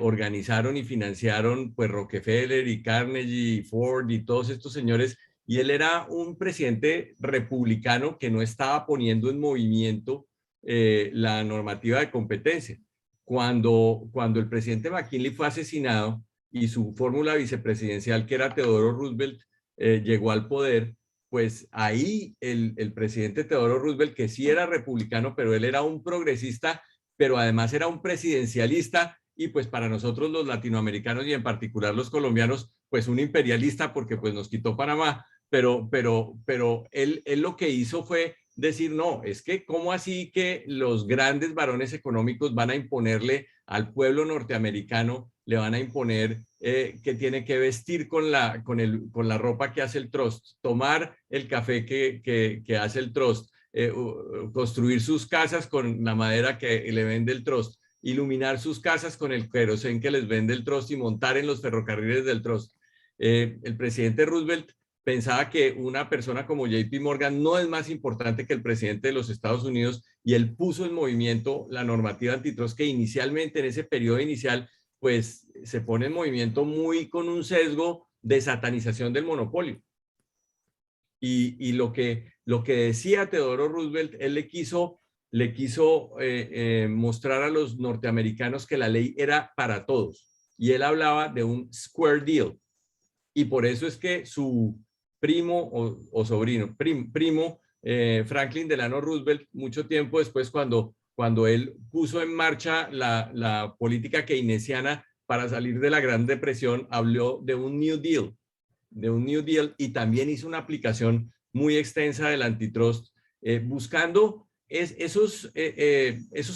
organizaron y financiaron pues Rockefeller y Carnegie y Ford y todos estos señores, y él era un presidente republicano que no estaba poniendo en movimiento la normativa de competencia. Cuando el presidente McKinley fue asesinado y su fórmula vicepresidencial, que era Teodoro Roosevelt, llegó al poder, pues ahí el presidente Teodoro Roosevelt, que sí era republicano, pero él era un progresista, pero además era un presidencialista, y pues para nosotros los latinoamericanos y en particular los colombianos, pues un imperialista porque pues nos quitó Panamá, pero él lo que hizo fue decir, no, es que ¿cómo así que los grandes varones económicos van a imponerle al pueblo norteamericano, le van a imponer que tiene que vestir con la ropa que hace el trust, tomar el café que hace el trust, construir sus casas con la madera que le vende el trust, iluminar sus casas con el querosén que les vende el trust y montar en los ferrocarriles del trust? El presidente Roosevelt pensaba que una persona como JP Morgan no es más importante que el presidente de los Estados Unidos, y él puso en movimiento la normativa antitrust, que inicialmente en ese periodo inicial pues se pone en movimiento muy con un sesgo de satanización del monopolio. Y lo que decía Teodoro Roosevelt, él le quiso mostrar a los norteamericanos que la ley era para todos, y él hablaba de un square deal, y por eso es que su primo o sobrino, primo Franklin Delano Roosevelt, mucho tiempo después, cuando él puso en marcha la política keynesiana para salir de la Gran Depresión, habló de un New Deal, y también hizo una aplicación muy extensa del antitrust, buscando esos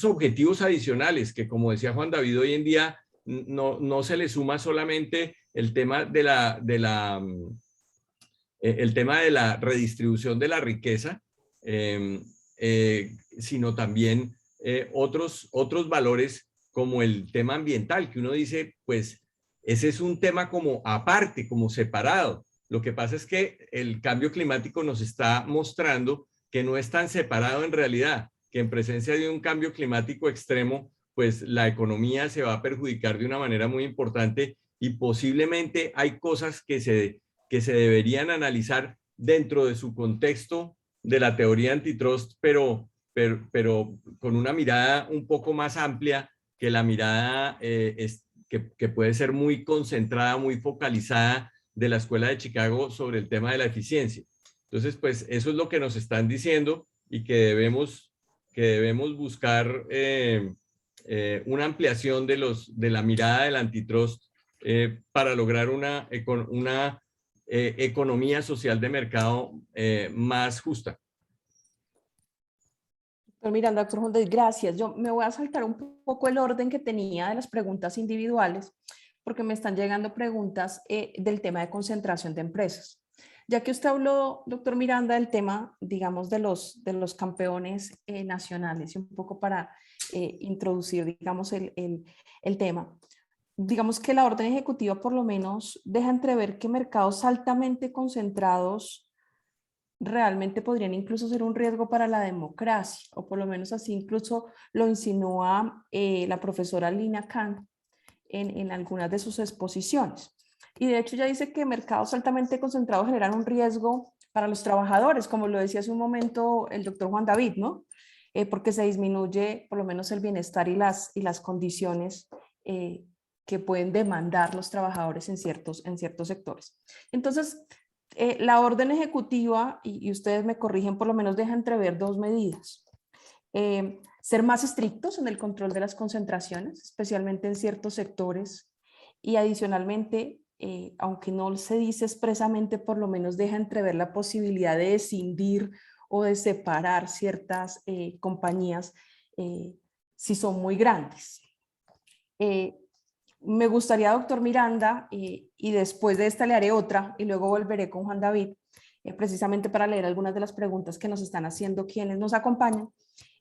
objetivos adicionales que, como decía Juan David, hoy en día no se le suma solamente el tema el tema de la redistribución de la riqueza, sino también otros valores como el tema ambiental, que uno dice, pues ese es un tema como aparte, como separado. Lo que pasa es que el cambio climático nos está mostrando que no es tan separado en realidad, que en presencia de un cambio climático extremo, pues la economía se va a perjudicar de una manera muy importante y posiblemente hay cosas que se deberían analizar dentro de su contexto de la teoría antitrust, pero con una mirada un poco más amplia que la mirada que puede ser muy concentrada, muy focalizada de la Escuela de Chicago sobre el tema de la eficiencia. Entonces, pues eso es lo que nos están diciendo y que debemos buscar una ampliación de la mirada del antitrust para lograr una economía social de mercado más justa. Doctor Miranda, doctor Juan David, gracias. Yo me voy a saltar un poco el orden que tenía de las preguntas individuales, porque me están llegando preguntas del tema de concentración de empresas. Ya que usted habló, doctor Miranda, del tema, digamos, de los campeones nacionales, y un poco para introducir, digamos, el tema. Digamos que la orden ejecutiva por lo menos deja entrever que mercados altamente concentrados realmente podrían incluso ser un riesgo para la democracia, o por lo menos así incluso lo insinúa la profesora Lina Khan en algunas de sus exposiciones. Y de hecho ya dice que mercados altamente concentrados generan un riesgo para los trabajadores, como lo decía hace un momento el doctor Juan David, ¿no? Porque se disminuye por lo menos el bienestar y las condiciones que pueden demandar los trabajadores en ciertos sectores. Entonces, la orden ejecutiva, y ustedes me corrigen, por lo menos deja entrever dos medidas. Ser más estrictos en el control de las concentraciones, especialmente en ciertos sectores, y adicionalmente, aunque no se dice expresamente, por lo menos deja entrever la posibilidad de escindir o de separar ciertas compañías si son muy grandes. Me gustaría, doctor Miranda, y después de esta le haré otra y luego volveré con Juan David, precisamente para leer algunas de las preguntas que nos están haciendo quienes nos acompañan.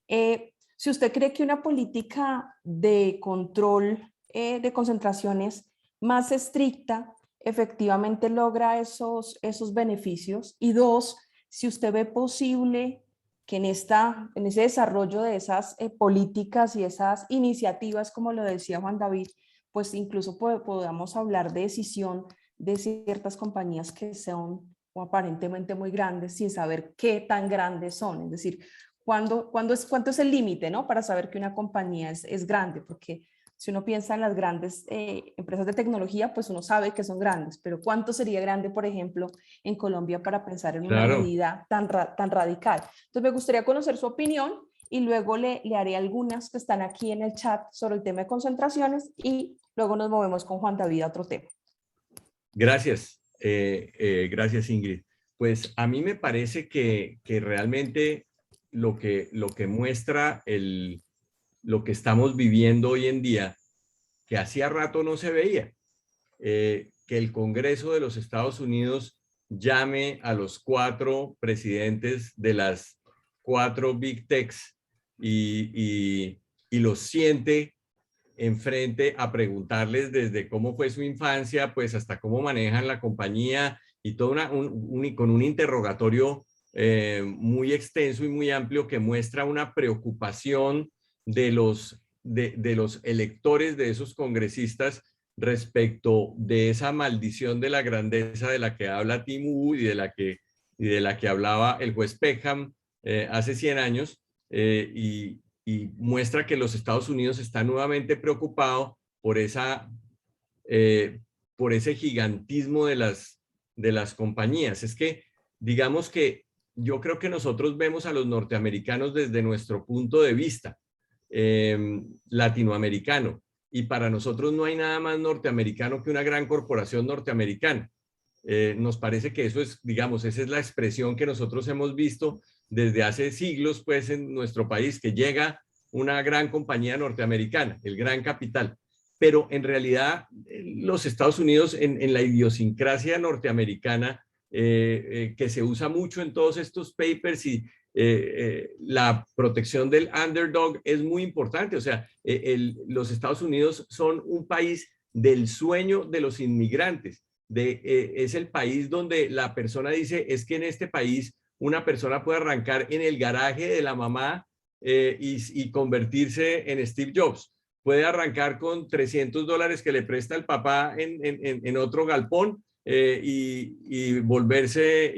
Si usted cree que una política de control de concentraciones más estricta efectivamente logra esos beneficios, y dos, si usted ve posible que en ese desarrollo de esas políticas y esas iniciativas, como lo decía Juan David, pues incluso podamos hablar de decisión de ciertas compañías que son o aparentemente muy grandes sin saber qué tan grandes son. Es decir, ¿cuánto es el límite, ¿no? Para saber que una compañía es grande? Porque si uno piensa en las grandes empresas de tecnología, pues uno sabe que son grandes, pero ¿cuánto sería grande, por ejemplo, en Colombia para pensar en una medida tan radical? Entonces me gustaría conocer su opinión y luego le haré algunas que están aquí en el chat sobre el tema de concentraciones y luego nos movemos con Juan David a otro tema. Gracias, gracias Ingrid. Pues a mí me parece que realmente lo que muestra lo que estamos viviendo hoy en día, que hacía rato no se veía, que el Congreso de los Estados Unidos llame a los 4 presidentes de las 4 Big Techs y los siente enfrente a preguntarles desde cómo fue su infancia, pues hasta cómo manejan la compañía y todo con un interrogatorio muy extenso y muy amplio que muestra una preocupación de los electores de esos congresistas respecto de esa maldición de la grandeza de la que habla Tim Wu y de la que hablaba el juez Peckham hace 100 años y muestra que los Estados Unidos está nuevamente preocupado por ese gigantismo de las compañías. Es que, digamos que yo creo que nosotros vemos a los norteamericanos desde nuestro punto de vista latinoamericano, y para nosotros no hay nada más norteamericano que una gran corporación norteamericana. Nos parece que eso es, digamos, esa es la expresión que nosotros hemos visto desde hace siglos, pues, en nuestro país, que llega una gran compañía norteamericana, el gran capital. Pero en realidad los Estados Unidos, en la idiosincrasia norteamericana, que se usa mucho en todos estos papers y la protección del underdog es muy importante. O sea, los Estados Unidos son un país del sueño de los inmigrantes. Es el país donde la persona dice, es que en este país una persona puede arrancar en el garaje de la mamá y convertirse en Steve Jobs. Puede arrancar con $300 que le presta el papá en otro galpón y volverse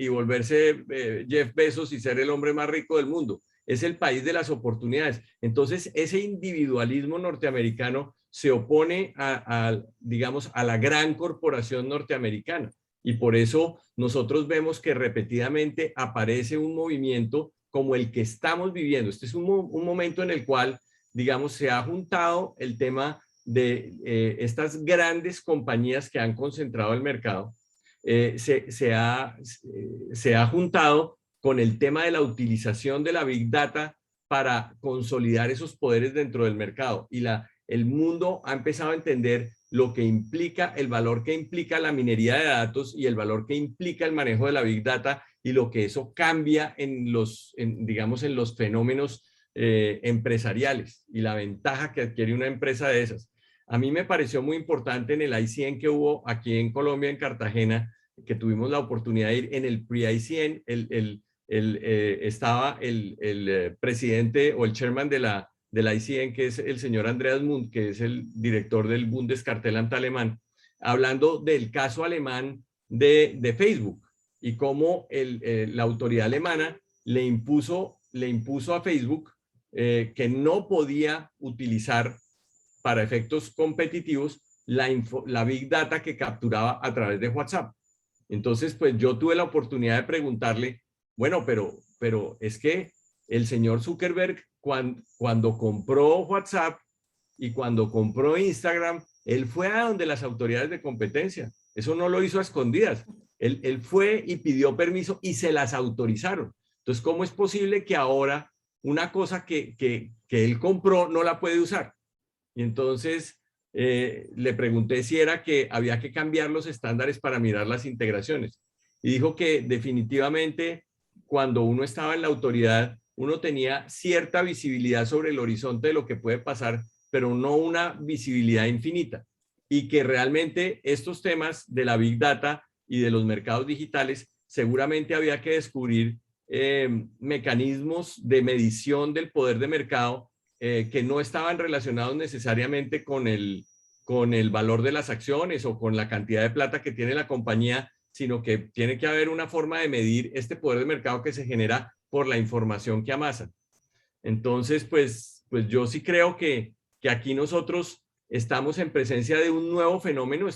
Jeff Bezos y ser el hombre más rico del mundo. Es el país de las oportunidades. Entonces, ese individualismo norteamericano se opone digamos, a la gran corporación norteamericana. Y por eso nosotros vemos que repetidamente aparece un movimiento como el que estamos viviendo. Este es un momento en el cual, digamos, se ha juntado el tema de estas grandes compañías que han concentrado el mercado. Se ha juntado con el tema de la utilización de la Big Data para consolidar esos poderes dentro del mercado. Y el mundo ha empezado a entender lo que implica, el valor que implica la minería de datos y el valor que implica el manejo de la Big Data y lo que eso cambia digamos, en los fenómenos empresariales y la ventaja que adquiere una empresa de esas. A mí me pareció muy importante en el ICN que hubo aquí en Colombia, en Cartagena, que tuvimos la oportunidad de ir en el pre-ICN, estaba el presidente o el chairman de la ICN, que es el señor Andreas Mund, que es el director del Bundeskartellamt alemán, hablando del caso alemán de Facebook y cómo la autoridad alemana le impuso a Facebook que no podía utilizar para efectos competitivos la Big Data que capturaba a través de WhatsApp. Entonces, pues yo tuve la oportunidad de preguntarle, bueno, pero es que el señor Zuckerberg, cuando compró WhatsApp y cuando compró Instagram, él fue a donde las autoridades de competencia. Eso no lo hizo a escondidas. Él fue y pidió permiso y se las autorizaron. Entonces, ¿cómo es posible que ahora una cosa que él compró no la puede usar? Y entonces le pregunté si era que había que cambiar los estándares para mirar las integraciones. Y dijo que definitivamente cuando uno estaba en la autoridad, uno tenía cierta visibilidad sobre el horizonte de lo que puede pasar, pero no una visibilidad infinita. Y que realmente estos temas de la Big Data y de los mercados digitales, seguramente había que descubrir mecanismos de medición del poder de mercado que no estaban relacionados necesariamente con el valor de las acciones o con la cantidad de plata que tiene la compañía, sino que tiene que haber una forma de medir este poder de mercado que se genera por la información que amasan. Entonces, pues yo sí creo que aquí nosotros estamos en presencia de un nuevo fenómeno,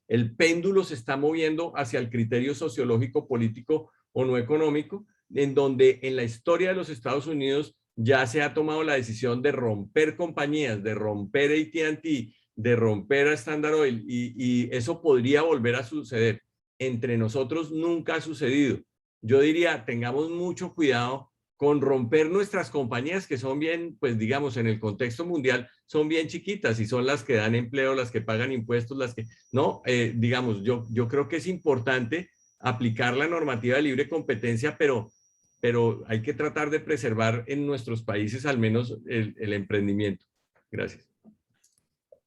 el péndulo se está moviendo hacia el criterio sociológico, político o no económico, en donde en la historia de los Estados Unidos ya se ha tomado la decisión de romper compañías, de romper AT&T, de romper a Standard Oil y eso podría volver a suceder. Entre nosotros nunca ha sucedido. Yo diría, tengamos mucho cuidado con romper nuestras compañías que son bien, pues digamos, en el contexto mundial, son bien chiquitas y son las que dan empleo, las que pagan impuestos, las que, no, digamos, yo creo que es importante aplicar la normativa de libre competencia, pero hay que tratar de preservar en nuestros países al menos el emprendimiento. Gracias.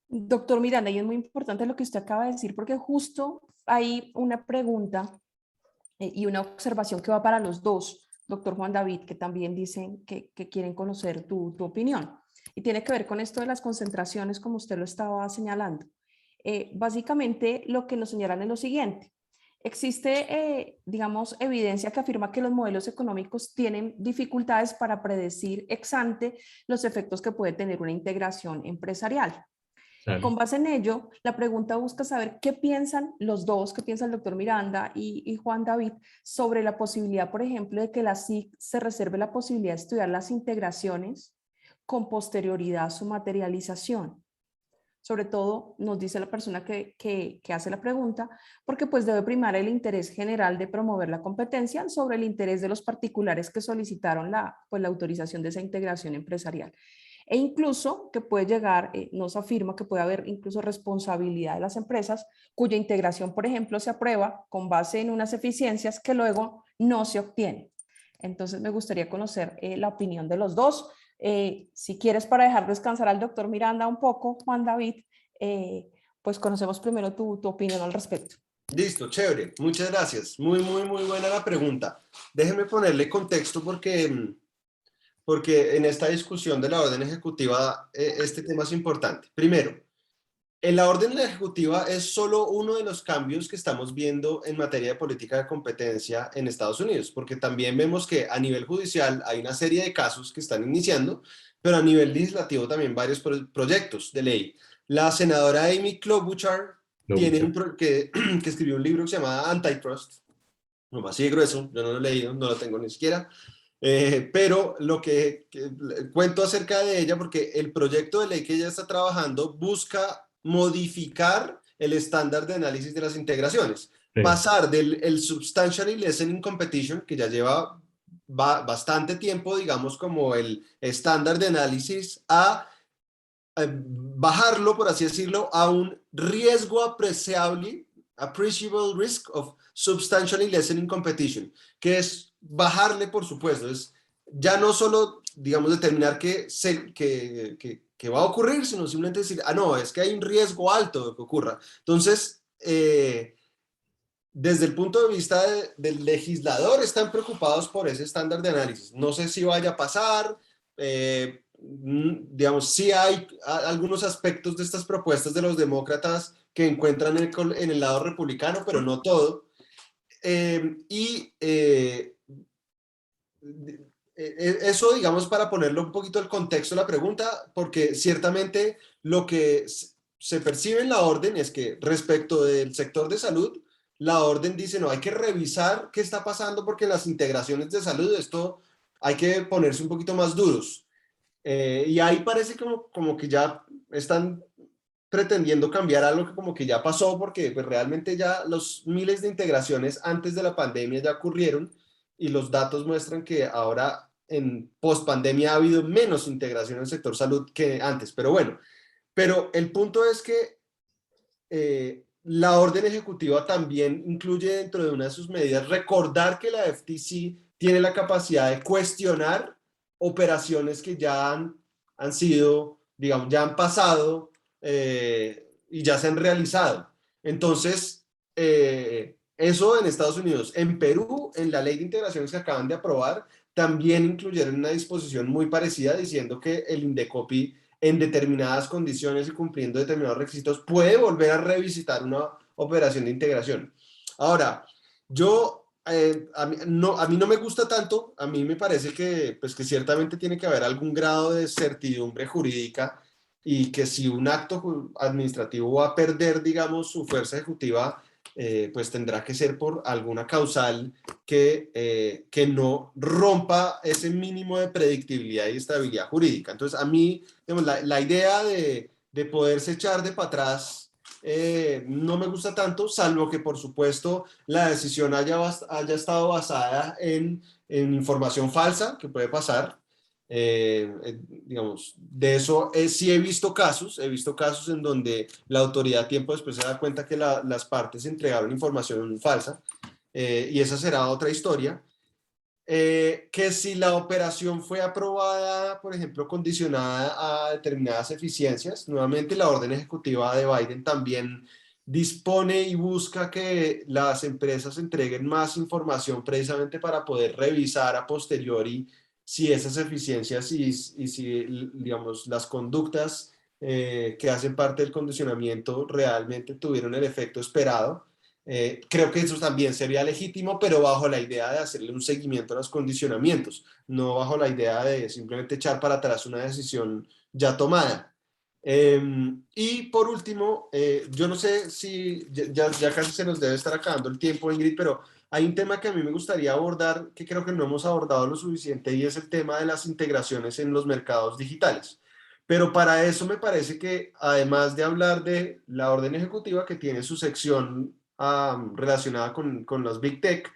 Doctor Miranda, y es muy importante lo que usted acaba de decir, porque justo hay una pregunta y una observación que va para los dos, doctor Juan David, que también dicen que quieren conocer tu opinión. Y tiene que ver con esto de las concentraciones, como usted lo estaba señalando. Básicamente, lo que nos señalan es lo siguiente. Existe, digamos, evidencia que afirma que los modelos económicos tienen dificultades para predecir ex ante los efectos que puede tener una integración empresarial. Claro. Con base en ello, la pregunta busca saber qué piensan los dos, qué piensa el doctor Miranda y Juan David sobre la posibilidad, por ejemplo, de que la SIC se reserve la posibilidad de estudiar las integraciones con posterioridad a su materialización. O sobre todo nos dice la persona que hace la pregunta, porque pues debe primar el interés general de promover la competencia sobre el interés de los particulares que solicitaron la autorización de esa integración empresarial. E incluso que puede llegar, nos afirma que puede haber incluso responsabilidad de las empresas cuya integración, por ejemplo, se aprueba con base en unas eficiencias que luego no se obtienen. Entonces me gustaría conocer la opinión de los dos. Si quieres, para dejar descansar al doctor Miranda un poco, Juan David, pues conocemos primero tu opinión al respecto. Listo, chévere. Muchas gracias. Muy buena la pregunta. Déjenme ponerle contexto porque en esta discusión de la orden ejecutiva este tema es importante. Primero, en la orden ejecutiva es solo uno de los cambios que estamos viendo en materia de política de competencia en Estados Unidos, porque también vemos que a nivel judicial hay una serie de casos que están iniciando, pero a nivel legislativo también varios proyectos de ley. La senadora Amy Klobuchar tiene que escribió un libro que se llama Antitrust, no así de grueso, yo no lo he leído, no lo tengo ni siquiera, pero lo que cuento acerca de ella, porque el proyecto de ley que ella está trabajando busca modificar el estándar de análisis de las integraciones, sí. Pasar del Substantially Lessening Competition, que ya lleva bastante tiempo, digamos, como el estándar de análisis, a bajarlo, por así decirlo, a un riesgo appreciable risk of substantially lessening competition, que es bajarle, por supuesto, es ya no solo, digamos, determinar que va a ocurrir, sino simplemente decir, no, es que hay un riesgo alto de que ocurra. Entonces, desde el punto de vista del legislador, están preocupados por ese estándar de análisis. No sé si vaya a pasar, digamos, sí hay algunos aspectos de estas propuestas de los demócratas que encuentran en el lado republicano, pero no todo. Eso, digamos, para ponerlo un poquito el contexto de la pregunta, porque ciertamente lo que se percibe en la orden es que respecto del sector de salud, la orden dice, no, hay que revisar qué está pasando porque en las integraciones de salud esto hay que ponerse un poquito más duros. Y ahí parece como que ya están pretendiendo cambiar algo que como que ya pasó, porque pues realmente ya los miles de integraciones antes de la pandemia ya ocurrieron y los datos muestran que ahora en post-pandemia ha habido menos integración en el sector salud que antes. Pero bueno, pero el punto es que la orden ejecutiva también incluye dentro de una de sus medidas recordar que la FTC tiene la capacidad de cuestionar operaciones que ya han sido, digamos, ya han pasado y ya se han realizado. Entonces, eso en Estados Unidos. En Perú, en la ley de integraciones que acaban de aprobar, también incluyeron una disposición muy parecida diciendo que el Indecopi en determinadas condiciones y cumpliendo determinados requisitos puede volver a revisitar una operación de integración. Ahora, a mí no me gusta tanto, a mí me parece que ciertamente tiene que haber algún grado de certidumbre jurídica y que si un acto administrativo va a perder, digamos, su fuerza ejecutiva, pues tendrá que ser por alguna causal que no rompa ese mínimo de predictibilidad y estabilidad jurídica. Entonces, a mí, digamos, la idea de poderse echar de para atrás no me gusta tanto, salvo que, por supuesto, la decisión haya estado basada en información falsa, que puede pasar. Digamos, de eso sí he visto casos en donde la autoridad tiempo después se da cuenta que las partes entregaron información falsa, y esa será otra historia. Que si la operación fue aprobada, por ejemplo, condicionada a determinadas eficiencias, nuevamente la orden ejecutiva de Biden también dispone y busca que las empresas entreguen más información precisamente para poder revisar a posteriori si esas eficiencias y si, digamos, las conductas que hacen parte del condicionamiento realmente tuvieron el efecto esperado. Creo que eso también sería legítimo, pero bajo la idea de hacerle un seguimiento a los condicionamientos, no bajo la idea de simplemente echar para atrás una decisión ya tomada. Y por último, yo no sé si ya casi se nos debe estar acabando el tiempo, Ingrid, pero hay un tema que a mí me gustaría abordar, que creo que no hemos abordado lo suficiente, y es el tema de las integraciones en los mercados digitales. Pero para eso me parece que, además de hablar de la orden ejecutiva, que tiene su sección relacionada con las Big Tech,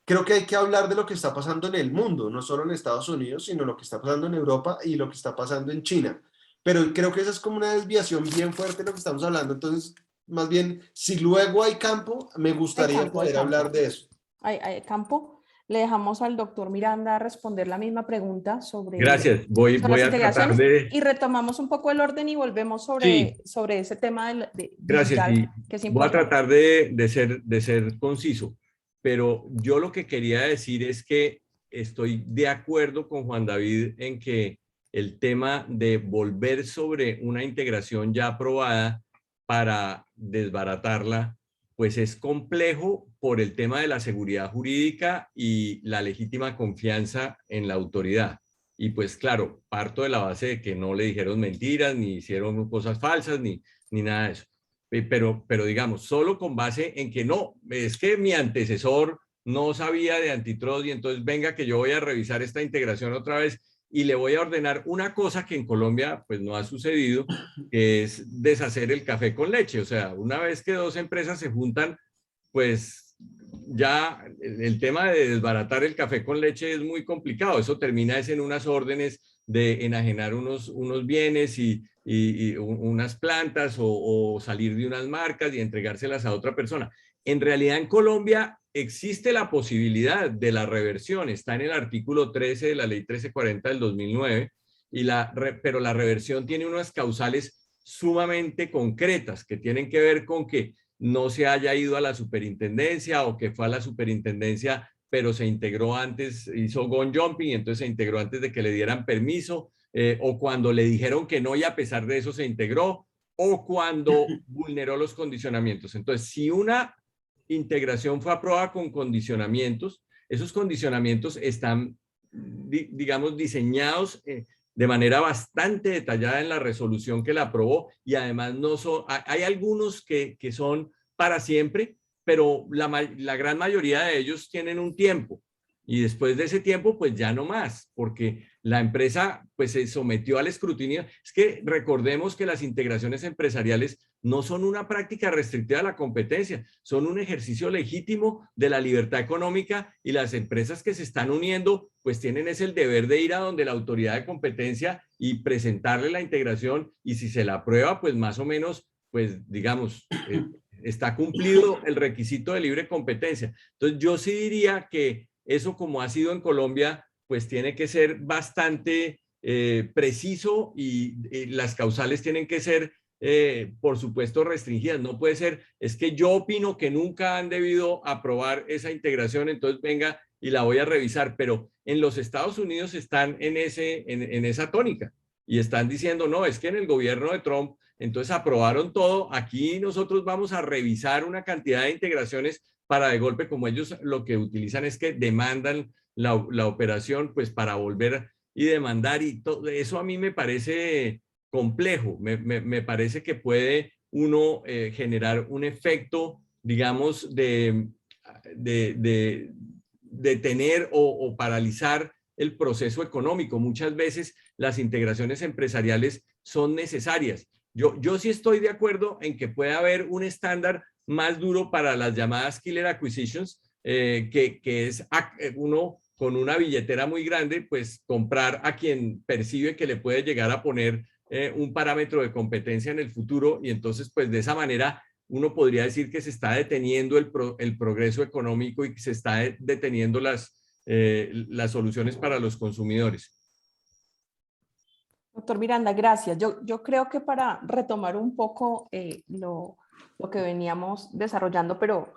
creo que hay que hablar de lo que está pasando en el mundo, no solo en Estados Unidos, sino lo que está pasando en Europa y lo que está pasando en China. Pero creo que esa es como una desviación bien fuerte de lo que estamos hablando. Entonces, más bien, si luego hay campo, me gustaría poder hablar de eso. Hay campo. Le dejamos al doctor Miranda responder la misma pregunta sobre Gracias. Voy las a tratar integraciones de... y retomamos un poco el orden y volvemos Sí, sobre ese tema gracias. digital, Y que es voy a importante. tratar de ser conciso, pero yo lo que quería decir es que estoy de acuerdo con Juan David en que el tema de volver sobre una integración ya aprobada para desbaratarla, pues es complejo por el tema de la seguridad jurídica y la legítima confianza en la autoridad. Y pues claro, parto de la base de que no le dijeron mentiras, ni hicieron cosas falsas, ni nada de eso. Pero digamos, solo con base en que no, es que mi antecesor no sabía de antitrust y entonces venga que yo voy a revisar esta integración otra vez y le voy a ordenar una cosa que en Colombia pues no ha sucedido, que es deshacer el café con leche. O sea, una vez que dos empresas se juntan, pues ya el tema de desbaratar el café con leche es muy complicado. Eso termina es en unas órdenes de enajenar unos bienes y unas plantas o salir de unas marcas y entregárselas a otra persona. En realidad en Colombia existe la posibilidad de la reversión, está en el artículo 13 de la ley 1340 del 2009, pero la reversión tiene unas causales sumamente concretas que tienen que ver con que no se haya ido a la superintendencia o que fue a la superintendencia pero se integró antes, hizo gone jumping, entonces se integró antes de que le dieran permiso, o cuando le dijeron que no y a pesar de eso se integró, o cuando vulneró los condicionamientos. Entonces, si una integración fue aprobada con condicionamientos, esos condicionamientos están, digamos, diseñados de manera bastante detallada en la resolución que la aprobó y además no son, hay algunos que son para siempre, pero la gran mayoría de ellos tienen un tiempo y después de ese tiempo pues ya no más, porque la empresa pues se sometió al escrutinio. Es que recordemos que las integraciones empresariales no son una práctica restrictiva a la competencia, son un ejercicio legítimo de la libertad económica y las empresas que se están uniendo pues tienen ese el deber de ir a donde la autoridad de competencia y presentarle la integración y si se la aprueba pues más o menos pues digamos está cumplido el requisito de libre competencia. Entonces yo sí diría que eso como ha sido en Colombia pues tiene que ser bastante preciso y las causales tienen que ser por supuesto restringidas. No puede ser, es que yo opino que nunca han debido aprobar esa integración, entonces venga y la voy a revisar, pero en los Estados Unidos están en esa tónica y están diciendo, no, es que en el gobierno de Trump, entonces aprobaron todo, aquí nosotros vamos a revisar una cantidad de integraciones para de golpe, como ellos lo que utilizan es que demandan la operación, pues para volver y demandar y todo eso a mí me parece complejo, me parece que puede uno generar un efecto, digamos, de detener o paralizar el proceso económico. Muchas veces las integraciones empresariales son necesarias. Yo sí estoy de acuerdo en que puede haber un estándar más duro para las llamadas killer acquisitions, que es uno con una billetera muy grande, pues comprar a quien percibe que le puede llegar a poner un parámetro de competencia en el futuro y entonces pues de esa manera uno podría decir que se está deteniendo el progreso económico y que se está deteniendo las soluciones para los consumidores. Doctor Miranda, gracias. Yo creo que para retomar un poco lo que veníamos desarrollando, pero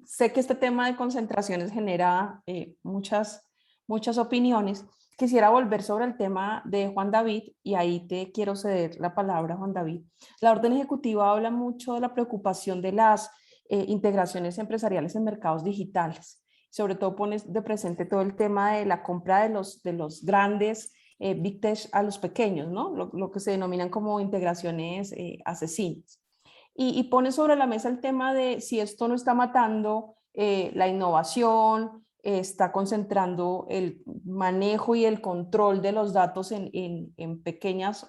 sé que este tema de concentraciones genera muchas opiniones. Quisiera volver sobre el tema de Juan David y ahí te quiero ceder la palabra, Juan David. La orden ejecutiva habla mucho de la preocupación de las integraciones empresariales en mercados digitales. Sobre todo pones de presente todo el tema de la compra de los grandes Big Tech a los pequeños, ¿no? Lo que se denominan como integraciones asesinas. Y pone sobre la mesa el tema de si esto no está matando la innovación, está concentrando el manejo y el control de los datos en pequeñas,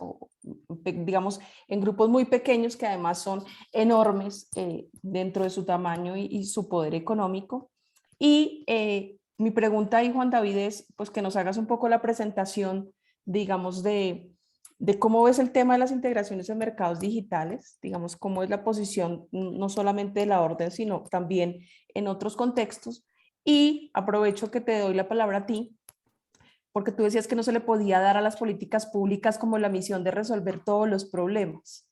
digamos, en grupos muy pequeños que además son enormes dentro de su tamaño y su poder económico. Y mi pregunta ahí, Juan David, es pues, que nos hagas un poco la presentación, digamos, de cómo ves el tema de las integraciones en mercados digitales, digamos, cómo es la posición no solamente de la orden, sino también en otros contextos. Y aprovecho que te doy la palabra a ti, porque tú decías que no se le podía dar a las políticas públicas como la misión de resolver todos los problemas.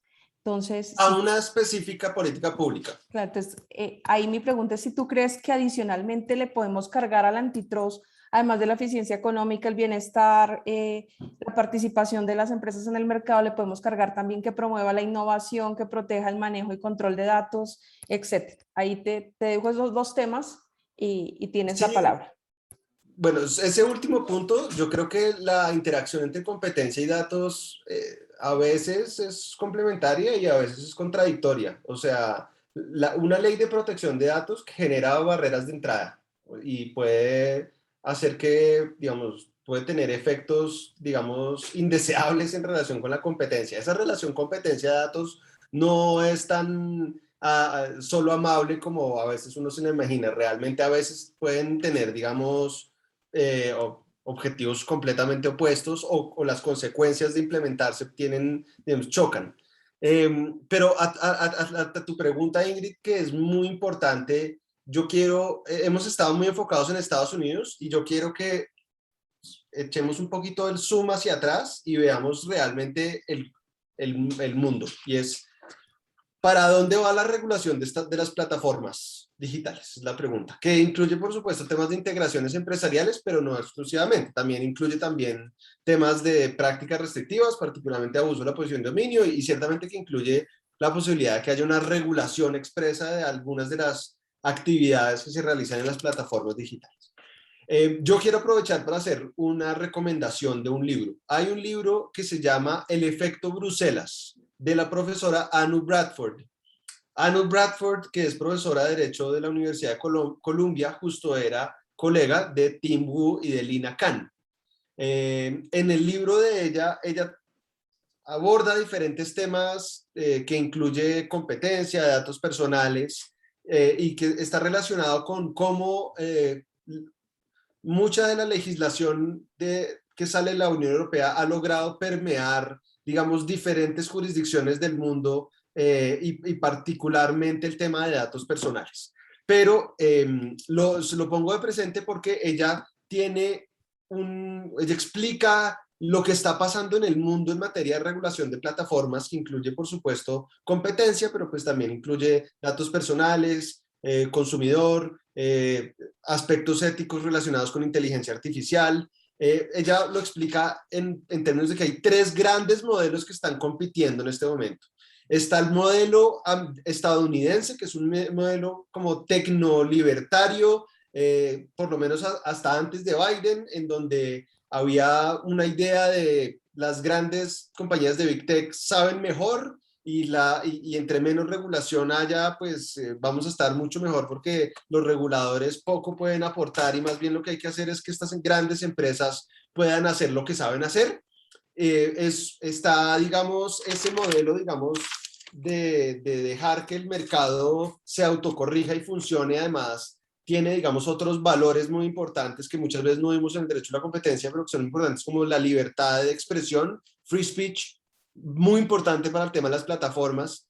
Entonces, A una específica política pública. claro, entonces, ahí mi pregunta es si tú crees que adicionalmente le podemos cargar al antitrust, además de la eficiencia económica, el bienestar, la participación de las empresas en el mercado, le podemos cargar también que promueva la innovación, que proteja el manejo y control de datos, etcétera. Ahí te dejo esos dos temas y tienes la palabra. Bueno, ese último punto, yo creo que la interacción entre competencia y datos a veces es complementaria y a veces es contradictoria. O sea, una ley de protección de datos genera barreras de entrada y puede hacer que, digamos, puede tener efectos, digamos, indeseables en relación con la competencia. Esa relación competencia-datos no es tan solo amable como a veces uno se lo imagina. Realmente a veces pueden tener, digamos, objetivos completamente opuestos o las consecuencias de implementarse digamos, chocan. Pero a tu pregunta, Ingrid, que es muy importante, hemos estado muy enfocados en Estados Unidos y yo quiero que echemos un poquito el zoom hacia atrás y veamos realmente el mundo. Y es, ¿para dónde va la regulación de las plataformas digitales? Es la pregunta. Que incluye, por supuesto, temas de integraciones empresariales, pero no exclusivamente. También incluye temas de prácticas restrictivas, particularmente abuso de la posición de dominio, y ciertamente que incluye la posibilidad de que haya una regulación expresa de algunas de las actividades que se realizan en las plataformas digitales. Yo quiero aprovechar para hacer una recomendación de un libro. Hay un libro que se llama El efecto Bruselas, de la profesora Anu Bradford. Anu Bradford, que es profesora de Derecho de la Universidad de Columbia, justo era colega de Tim Wu y de Lina Khan. En el libro de ella aborda diferentes temas que incluye competencia, datos personales, y que está relacionado con cómo mucha de la legislación que sale de la Unión Europea ha logrado permear, digamos, diferentes jurisdicciones del mundo y particularmente el tema de datos personales. Pero lo pongo de presente porque ella ella explica lo que está pasando en el mundo en materia de regulación de plataformas, que incluye, por supuesto, competencia, pero pues también incluye datos personales, consumidor, aspectos éticos relacionados con inteligencia artificial. Ella lo explica en términos de que hay tres grandes modelos que están compitiendo en este momento. Está el modelo estadounidense, que es un modelo como tecnolibertario, por lo menos hasta antes de Biden, en donde había una idea de las grandes compañías de Big Tech saben mejor y entre menos regulación haya, pues vamos a estar mucho mejor porque los reguladores poco pueden aportar y más bien lo que hay que hacer es que estas grandes empresas puedan hacer lo que saben hacer. Está, digamos, ese modelo, digamos, de dejar que el mercado se autocorrija y funcione. Además, tiene, digamos, otros valores muy importantes que muchas veces no vemos en el derecho a la competencia, pero que son importantes, como la libertad de expresión, free speech, muy importante para el tema de las plataformas,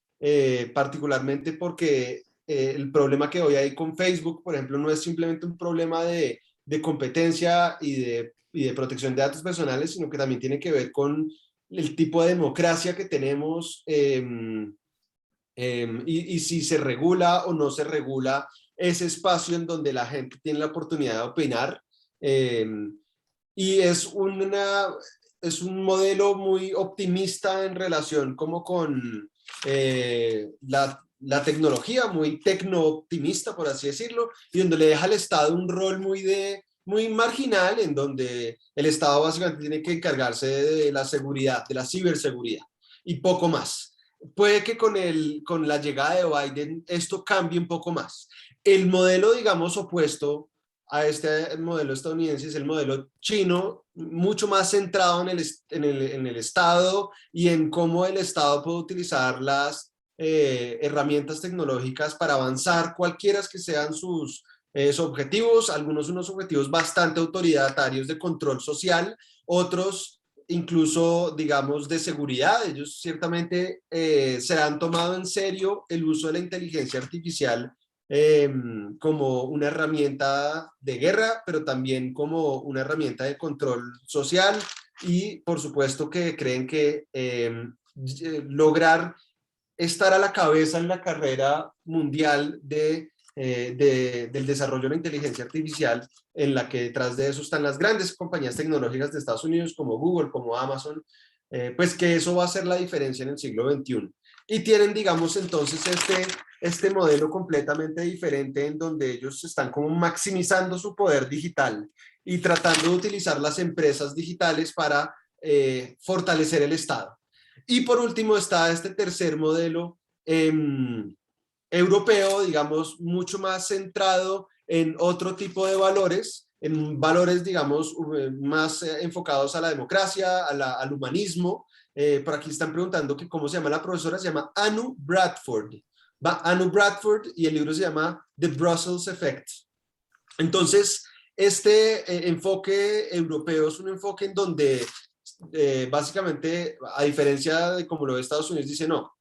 particularmente porque el problema que hoy hay con Facebook, por ejemplo, no es simplemente un problema de competencia y de protección de datos personales, sino que también tiene que ver con el tipo de democracia que tenemos y si se regula o no se regula ese espacio en donde la gente tiene la oportunidad de opinar. Y es un modelo muy optimista en relación como con la tecnología, muy tecno-optimista, por así decirlo, y donde le deja al Estado un rol muy marginal, en donde el Estado básicamente tiene que encargarse de la seguridad, de la ciberseguridad, y poco más. Puede que con la llegada de Biden esto cambie un poco más. El modelo, digamos, opuesto a este modelo estadounidense es el modelo chino, mucho más centrado en el Estado y en cómo el Estado puede utilizar las herramientas tecnológicas para avanzar, cualquiera que sean sus objetivos, algunos unos objetivos bastante autoritarios de control social, otros incluso, digamos, de seguridad. Ellos ciertamente se han tomado en serio el uso de la inteligencia artificial como una herramienta de guerra, pero también como una herramienta de control social y por supuesto que creen que lograr estar a la cabeza en la carrera mundial del desarrollo de la inteligencia artificial, en la que detrás de eso están las grandes compañías tecnológicas de Estados Unidos como Google, como Amazon, pues que eso va a ser la diferencia en el siglo XXI. Y tienen, digamos, entonces este modelo completamente diferente en donde ellos están como maximizando su poder digital y tratando de utilizar las empresas digitales para fortalecer el Estado. Y por último está este tercer modelo europeo, digamos, mucho más centrado en otro tipo de valores, en valores, digamos, más enfocados a la democracia, al humanismo. Por aquí están preguntando que cómo se llama la profesora, se llama Anu Bradford. Anu Bradford y el libro se llama The Brussels Effect. Entonces, este enfoque europeo es un enfoque en donde básicamente, a diferencia de como lo ve Estados Unidos, dice no,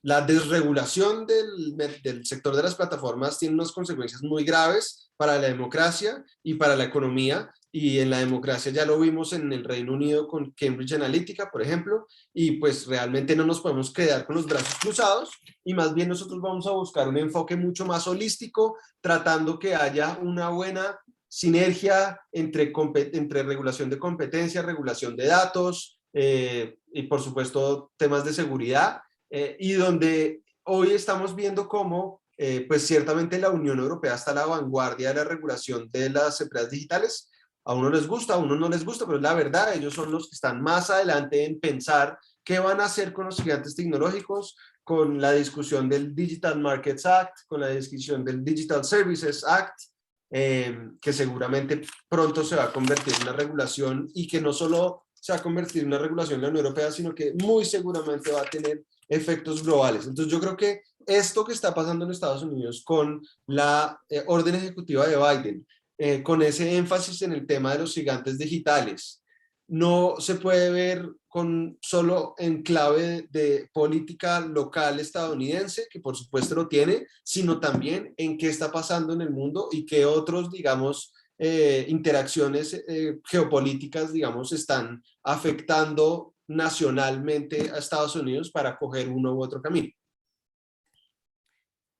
la desregulación del sector de las plataformas tiene unas consecuencias muy graves para la democracia y para la economía, y en la democracia ya lo vimos en el Reino Unido con Cambridge Analytica, por ejemplo, y pues realmente no nos podemos quedar con los brazos cruzados, y más bien nosotros vamos a buscar un enfoque mucho más holístico, tratando que haya una buena sinergia entre regulación de competencia, regulación de datos y por supuesto temas de seguridad, y donde hoy estamos viendo cómo pues ciertamente la Unión Europea está a la vanguardia de la regulación de las empresas digitales. A uno les gusta, a uno no les gusta, pero es la verdad, ellos son los que están más adelante en pensar qué van a hacer con los gigantes tecnológicos, con la discusión del Digital Markets Act, con la discusión del Digital Services Act, que seguramente pronto se va a convertir en una regulación, y que no solo se va a convertir en una regulación en la Unión Europea, sino que muy seguramente va a tener efectos globales. Entonces yo creo que esto que está pasando en Estados Unidos con la orden ejecutiva de Biden, con ese énfasis en el tema de los gigantes digitales, no se puede ver solo en clave de política local estadounidense, que por supuesto lo tiene, sino también en qué está pasando en el mundo y qué otros, digamos, interacciones geopolíticas, digamos, están afectando nacionalmente a Estados Unidos para coger uno u otro camino.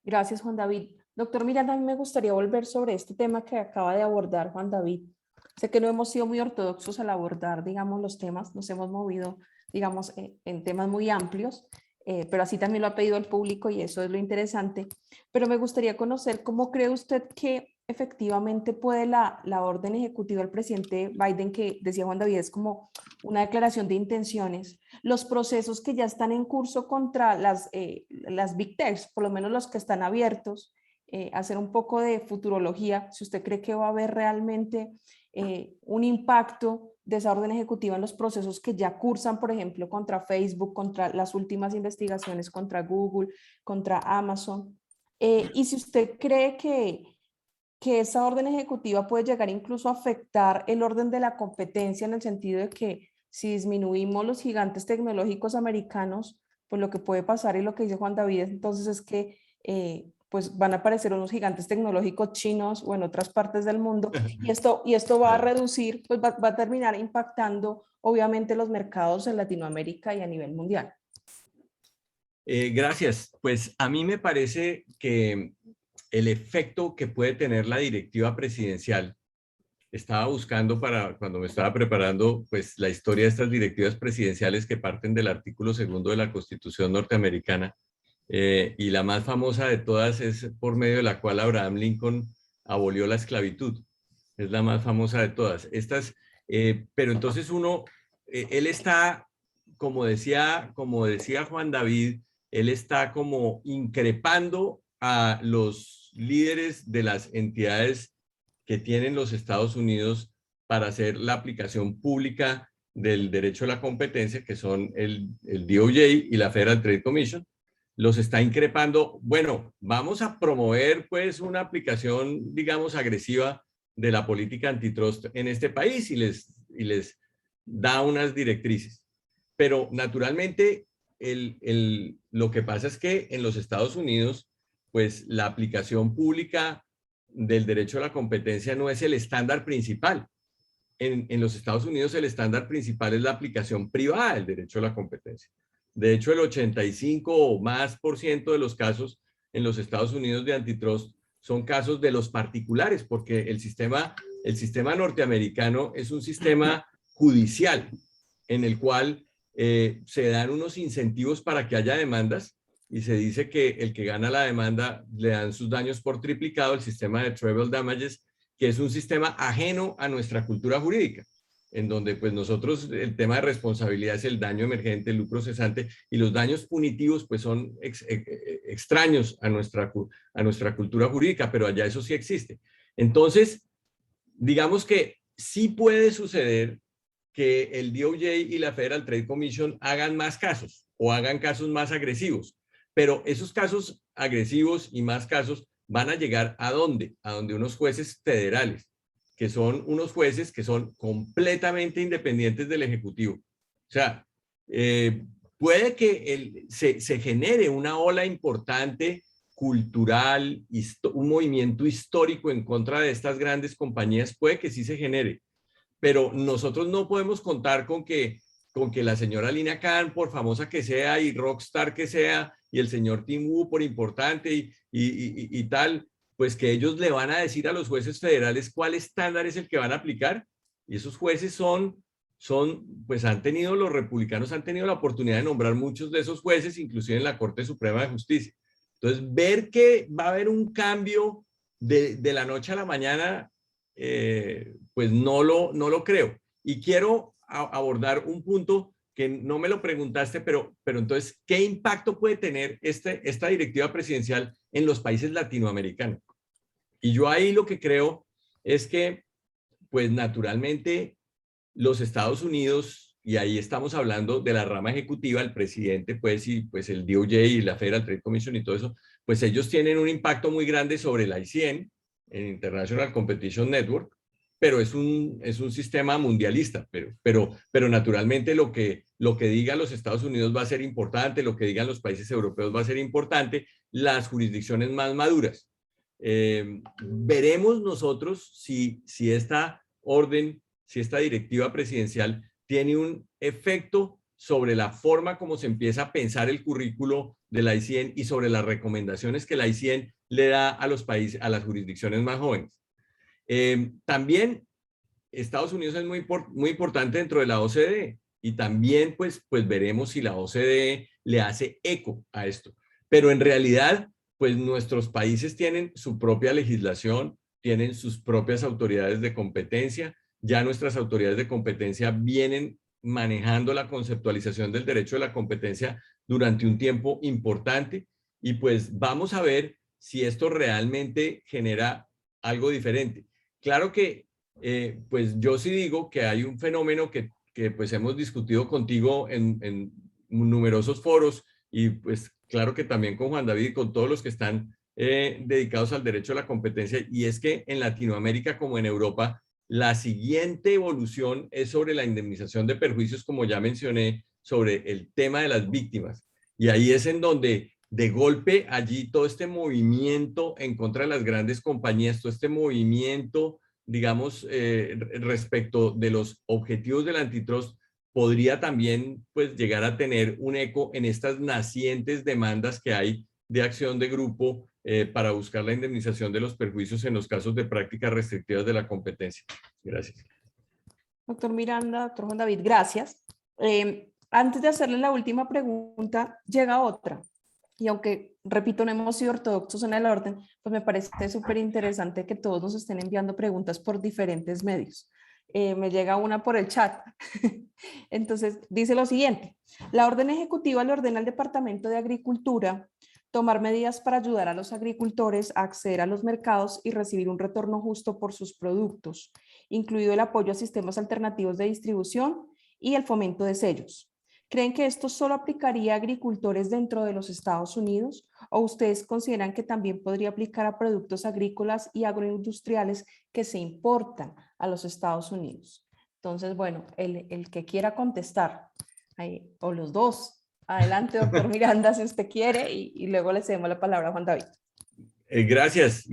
Gracias, Juan David. Doctor Miranda, a mí me gustaría volver sobre este tema que acaba de abordar Juan David. Sé que no hemos sido muy ortodoxos al abordar, digamos, los temas, nos hemos movido, digamos, en temas muy amplios, pero así también lo ha pedido el público y eso es lo interesante. Pero me gustaría conocer cómo cree usted que efectivamente puede la orden ejecutiva del presidente Biden, que decía Juan David, es como una declaración de intenciones, los procesos que ya están en curso contra las Big Techs, por lo menos los que están abiertos, hacer un poco de futurología, si usted cree que va a haber realmente un impacto de esa orden ejecutiva en los procesos que ya cursan, por ejemplo, contra Facebook, contra las últimas investigaciones contra Google, contra Amazon. Y si usted cree que esa orden ejecutiva puede llegar incluso a afectar el orden de la competencia, en el sentido de que si disminuimos los gigantes tecnológicos americanos, pues lo que puede pasar, y lo que dice Juan David entonces, es que pues van a aparecer unos gigantes tecnológicos chinos o en otras partes del mundo, y esto va a reducir, pues va a terminar impactando obviamente los mercados en Latinoamérica y a nivel mundial. Gracias. Pues a mí me parece que el efecto que puede tener la directiva presidencial, estaba buscando cuando me estaba preparando, pues la historia de estas directivas presidenciales que parten del artículo 2 de la Constitución norteamericana, y la más famosa de todas es por medio de la cual Abraham Lincoln abolió la esclavitud. Es la más famosa de todas. Pero entonces él está, como decía Juan David, él está como increpando a los líderes de las entidades que tienen los Estados Unidos para hacer la aplicación pública del derecho a la competencia, que son el DOJ y la Federal Trade Commission, los está increpando. Bueno, vamos a promover pues una aplicación, digamos, agresiva de la política antitrust en este país y les da unas directrices. Pero naturalmente lo que pasa es que en los Estados Unidos, pues la aplicación pública del derecho a la competencia no es el estándar principal. En los Estados Unidos el estándar principal es la aplicación privada del derecho a la competencia. De hecho, el 85 o más % de los casos en los Estados Unidos de antitrust son casos de los particulares, porque el sistema norteamericano es un sistema judicial en el cual se dan unos incentivos para que haya demandas y se dice que el que gana la demanda le dan sus daños por triplicado, el sistema de treble damages, que es un sistema ajeno a nuestra cultura jurídica, en donde pues nosotros el tema de responsabilidad es el daño emergente, el lucro cesante, y los daños punitivos pues son extraños a nuestra cultura jurídica, pero allá eso sí existe. Entonces, digamos que sí puede suceder que el DOJ y la Federal Trade Commission hagan más casos o hagan casos más agresivos, pero esos casos agresivos y más casos van a llegar ¿a dónde? A donde unos jueces federales, que son unos jueces que son completamente independientes del Ejecutivo. O sea, puede que se genere una ola importante cultural, un movimiento histórico en contra de estas grandes compañías, puede que sí se genere, pero nosotros no podemos contar con que la señora Lina Khan, por famosa que sea y rockstar que sea, y el señor Tim Wu, por importante y tal, pues que ellos le van a decir a los jueces federales cuál estándar es el que van a aplicar. Y esos jueces pues los republicanos han tenido la oportunidad de nombrar muchos de esos jueces, inclusive en la Corte Suprema de Justicia. Entonces, ver que va a haber un cambio de la noche a la mañana, pues no lo creo. Y quiero abordar un punto que no me lo preguntaste, pero entonces, ¿qué impacto puede tener esta directiva presidencial en los países latinoamericanos? Y yo ahí lo que creo es que, pues naturalmente, los Estados Unidos, y ahí estamos hablando de la rama ejecutiva, el presidente, pues, y pues el DOJ y la Federal Trade Commission y todo eso, pues ellos tienen un impacto muy grande sobre la ICN, el International Competition Network, pero es un sistema mundialista, pero naturalmente lo que digan los Estados Unidos va a ser importante, lo que digan los países europeos va a ser importante, las jurisdicciones más maduras. Veremos nosotros si esta orden, si esta directiva presidencial tiene un efecto sobre la forma como se empieza a pensar el currículo de la ICN y sobre las recomendaciones que la ICN le da a los países, a las jurisdicciones más jóvenes. También Estados Unidos es muy importante dentro de la OCDE y también pues veremos si la OCDE le hace eco a esto. Pero en realidad, pues nuestros países tienen su propia legislación, tienen sus propias autoridades de competencia. Ya nuestras autoridades de competencia vienen manejando la conceptualización del derecho de la competencia durante un tiempo importante y pues vamos a ver si esto realmente genera algo diferente. Claro que pues yo sí digo que hay un fenómeno que pues hemos discutido contigo en numerosos foros y pues claro que también con Juan David y con todos los que están dedicados al derecho a la competencia, y es que en Latinoamérica como en Europa la siguiente evolución es sobre la indemnización de perjuicios, como ya mencioné, sobre el tema de las víctimas. Y ahí es en donde de golpe allí todo este movimiento en contra de las grandes compañías, todo este movimiento, digamos, respecto de los objetivos del antitrust, podría también pues llegar a tener un eco en estas nacientes demandas que hay de acción de grupo para buscar la indemnización de los perjuicios en los casos de prácticas restrictivas de la competencia. Gracias. Doctor Miranda, doctor Juan David, gracias. Antes de hacerle la última pregunta, llega otra. Y aunque, repito, no hemos sido ortodoxos en el orden, pues me parece súper interesante que todos nos estén enviando preguntas por diferentes medios. Me llega una por el chat. Entonces, dice lo siguiente. La orden ejecutiva le ordena al Departamento de Agricultura tomar medidas para ayudar a los agricultores a acceder a los mercados y recibir un retorno justo por sus productos, incluido el apoyo a sistemas alternativos de distribución y el fomento de sellos. ¿Creen que esto solo aplicaría a agricultores dentro de los Estados Unidos o ustedes consideran que también podría aplicar a productos agrícolas y agroindustriales que se importan a los Estados Unidos? Entonces, bueno, el que quiera contestar, ahí, o los dos. Adelante, doctor Miranda, si usted quiere, y luego le cedemos la palabra a Juan David. Gracias.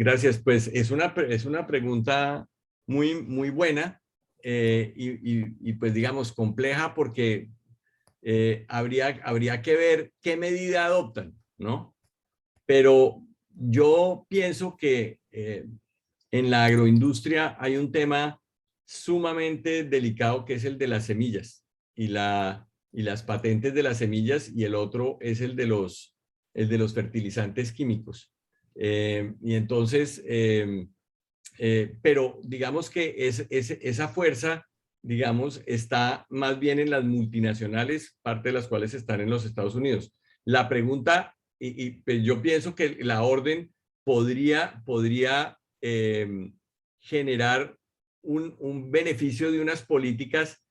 Pues es una pregunta muy buena y pues digamos compleja porque habría que ver qué medida adoptan, ¿no? Pero yo pienso que en la agroindustria hay un tema sumamente delicado que es el de las semillas y las patentes de las semillas, y el otro es el de los fertilizantes químicos. Y entonces, pero digamos que esa fuerza, digamos, está más bien en las multinacionales, parte de las cuales están en los Estados Unidos. La pregunta, pues yo pienso que la orden podría generar un beneficio de unas políticas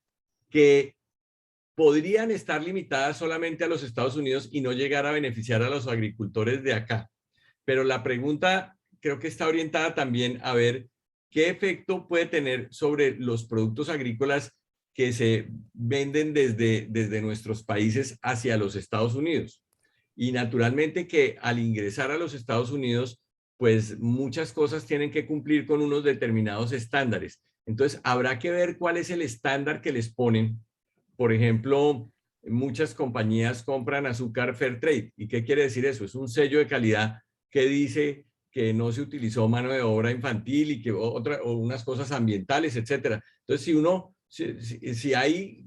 que podrían estar limitadas solamente a los Estados Unidos y no llegar a beneficiar a los agricultores de acá. Pero la pregunta creo que está orientada también a ver qué efecto puede tener sobre los productos agrícolas que se venden desde nuestros países hacia los Estados Unidos. Y naturalmente que al ingresar a los Estados Unidos, pues muchas cosas tienen que cumplir con unos determinados estándares. Entonces, habrá que ver cuál es el estándar que les ponen. Por ejemplo, muchas compañías compran azúcar Fair Trade. ¿Y qué quiere decir eso? Es un sello de calidad que dice que no se utilizó mano de obra infantil y que o unas cosas ambientales, etcétera. Entonces, si hay,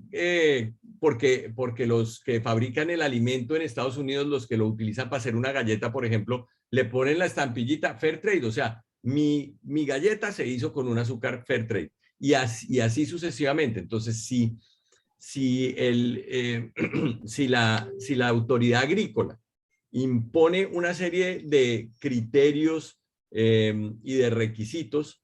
porque los que fabrican el alimento en Estados Unidos, los que lo utilizan para hacer una galleta, por ejemplo, le ponen la estampillita Fair Trade, o sea, mi galleta se hizo con un azúcar Fair Trade, y así sucesivamente. Entonces, si la autoridad agrícola impone una serie de criterios y de requisitos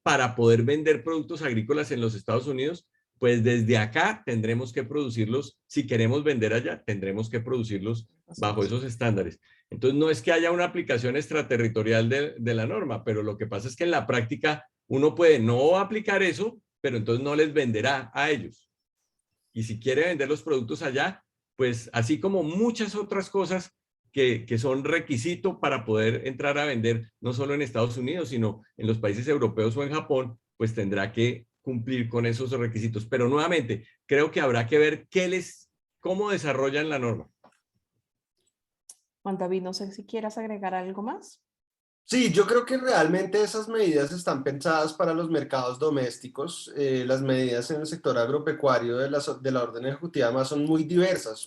para poder vender productos agrícolas en los Estados Unidos, pues desde acá tendremos que producirlos. Si queremos vender allá, tendremos que producirlos bajo esos estándares. Entonces, no es que haya una aplicación extraterritorial de la norma, pero lo que pasa es que en la práctica uno puede no aplicar eso, pero entonces no les venderá a ellos. Y si quiere vender los productos allá, pues así como muchas otras cosas que son requisito para poder entrar a vender, no solo en Estados Unidos, sino en los países europeos o en Japón, pues tendrá que cumplir con esos requisitos. Pero nuevamente, creo que habrá que ver cómo desarrollan la norma. Juan David, no sé si quieras agregar algo más. Sí, yo creo que realmente esas medidas están pensadas para los mercados domésticos. Las medidas en el sector agropecuario de la orden ejecutiva más son muy diversas.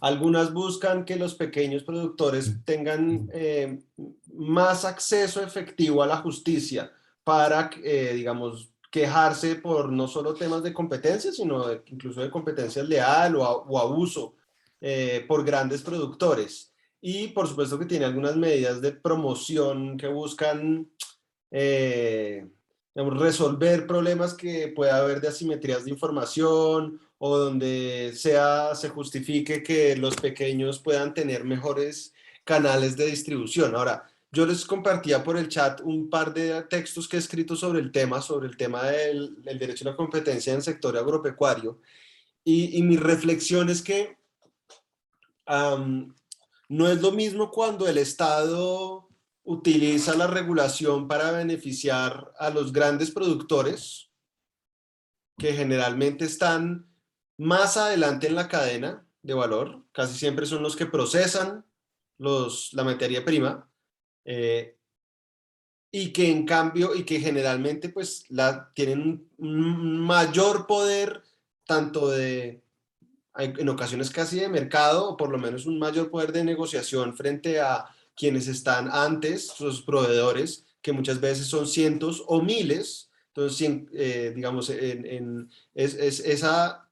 Algunas buscan que los pequeños productores tengan más acceso efectivo a la justicia para, digamos, quejarse por no solo temas de competencia, sino incluso de competencia leal o abuso por grandes productores. Y por supuesto que tiene algunas medidas de promoción que buscan digamos, resolver problemas que pueda haber de asimetrías de información o donde se justifique que los pequeños puedan tener mejores canales de distribución. Ahora, yo les compartía por el chat un par de textos que he escrito sobre el tema del derecho a la competencia en el sector agropecuario, y mi reflexión es que no es lo mismo cuando el Estado utiliza la regulación para beneficiar a los grandes productores, que generalmente están más adelante en la cadena de valor, casi siempre son los que procesan la materia prima, y que en cambio, y que generalmente pues tienen un mayor poder, tanto en ocasiones casi de mercado, o por lo menos un mayor poder de negociación frente a quienes están antes, sus proveedores, que muchas veces son cientos o miles. Entonces, digamos, esa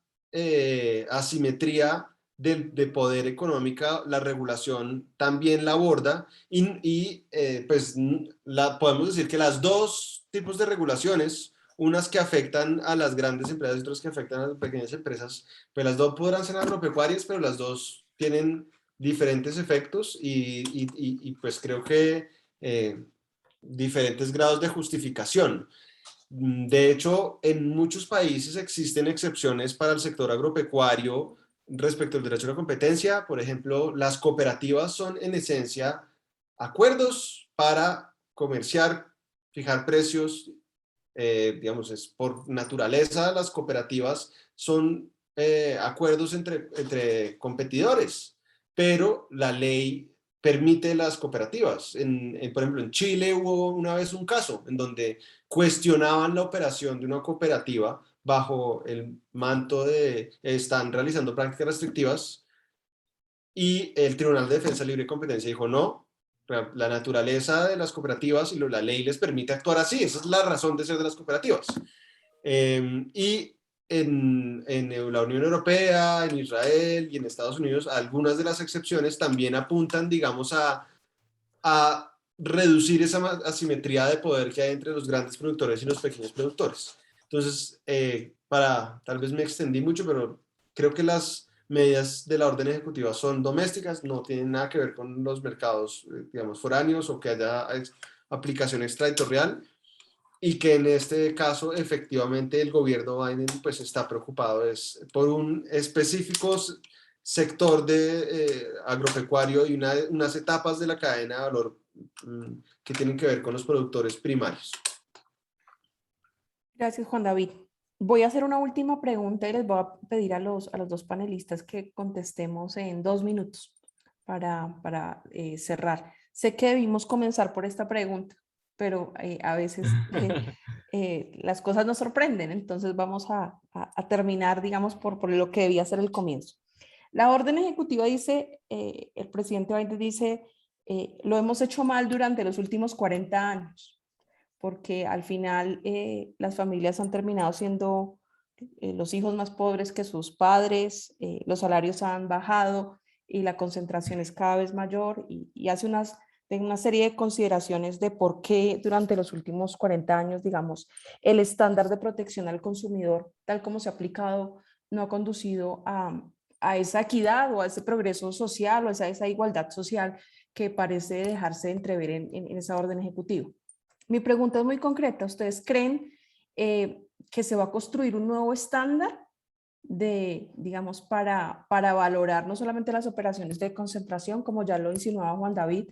asimetría de poder económica, la regulación también la aborda pues podemos decir que las dos tipos de regulaciones, unas que afectan a las grandes empresas y otras que afectan a las pequeñas empresas, pues las dos podrán ser agropecuarias, pero las dos tienen diferentes efectos y pues creo que diferentes grados de justificación. De hecho, en muchos países existen excepciones para el sector agropecuario respecto al derecho a la competencia. Por ejemplo, las cooperativas son en esencia acuerdos para comerciar, fijar precios. Digamos, es por naturaleza las cooperativas son acuerdos entre competidores, pero la ley permite las cooperativas. Por ejemplo, en Chile hubo una vez un caso en donde cuestionaban la operación de una cooperativa bajo el manto de están realizando prácticas restrictivas y el Tribunal de Defensa Libre y Competencia dijo no, la naturaleza de las cooperativas y la ley les permite actuar así, esa es la razón de ser de las cooperativas. Y en la Unión Europea, en Israel y en Estados Unidos, algunas de las excepciones también apuntan, digamos, a reducir esa asimetría de poder que hay entre los grandes productores y los pequeños productores. Entonces, tal vez me extendí mucho, pero creo que las medidas de la orden ejecutiva son domésticas, no tienen nada que ver con los mercados, digamos, foráneos o que haya aplicación extraterritorial, y que en este caso efectivamente el gobierno Biden pues está preocupado por un específico sector de agropecuario y unas etapas de la cadena de valor que tienen que ver con los productores primarios. Gracias, Juan David. Voy a hacer una última pregunta y les voy a pedir a los dos panelistas que contestemos en 2 minutos para cerrar. Sé que debimos comenzar por esta pregunta, pero a veces las cosas nos sorprenden, entonces vamos a terminar, digamos, por lo que debía ser el comienzo. La orden ejecutiva dice, el presidente Biden dice, lo hemos hecho mal durante los últimos 40 años, porque al final las familias han terminado siendo los hijos más pobres que sus padres, los salarios han bajado y la concentración es cada vez mayor y hace una serie de consideraciones de por qué durante los últimos 40 años, digamos, el estándar de protección al consumidor, tal como se ha aplicado, no ha conducido a esa equidad o a ese progreso social o a esa igualdad social que parece dejarse entrever en esa orden ejecutiva. Mi pregunta es muy concreta. ¿Ustedes creen que se va a construir un nuevo estándar digamos, para valorar no solamente las operaciones de concentración, como ya lo insinuaba Juan David,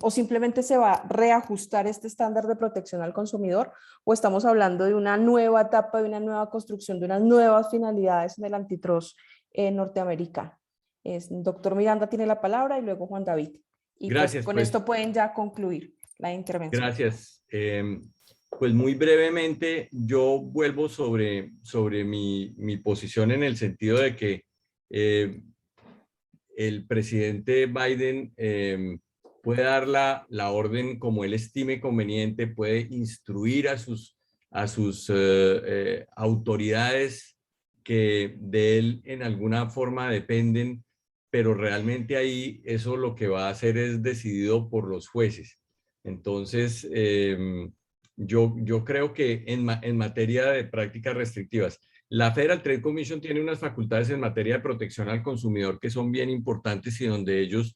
o simplemente se va a reajustar este estándar de protección al consumidor, o estamos hablando de una nueva etapa, de una nueva construcción, de unas nuevas finalidades en el antitrust norteamericano? Doctor Miranda tiene la palabra y luego Juan David. Y Gracias, pues con esto pueden ya concluir la intervención. Gracias. Pues muy brevemente, yo vuelvo sobre mi posición en el sentido de que el presidente Biden puede dar la orden como él estime conveniente, puede instruir a sus autoridades que de él en alguna forma dependen, pero realmente ahí eso lo que va a hacer es decidido por los jueces. Entonces, yo creo que en materia de prácticas restrictivas, la Federal Trade Commission tiene unas facultades en materia de protección al consumidor que son bien importantes y donde ellos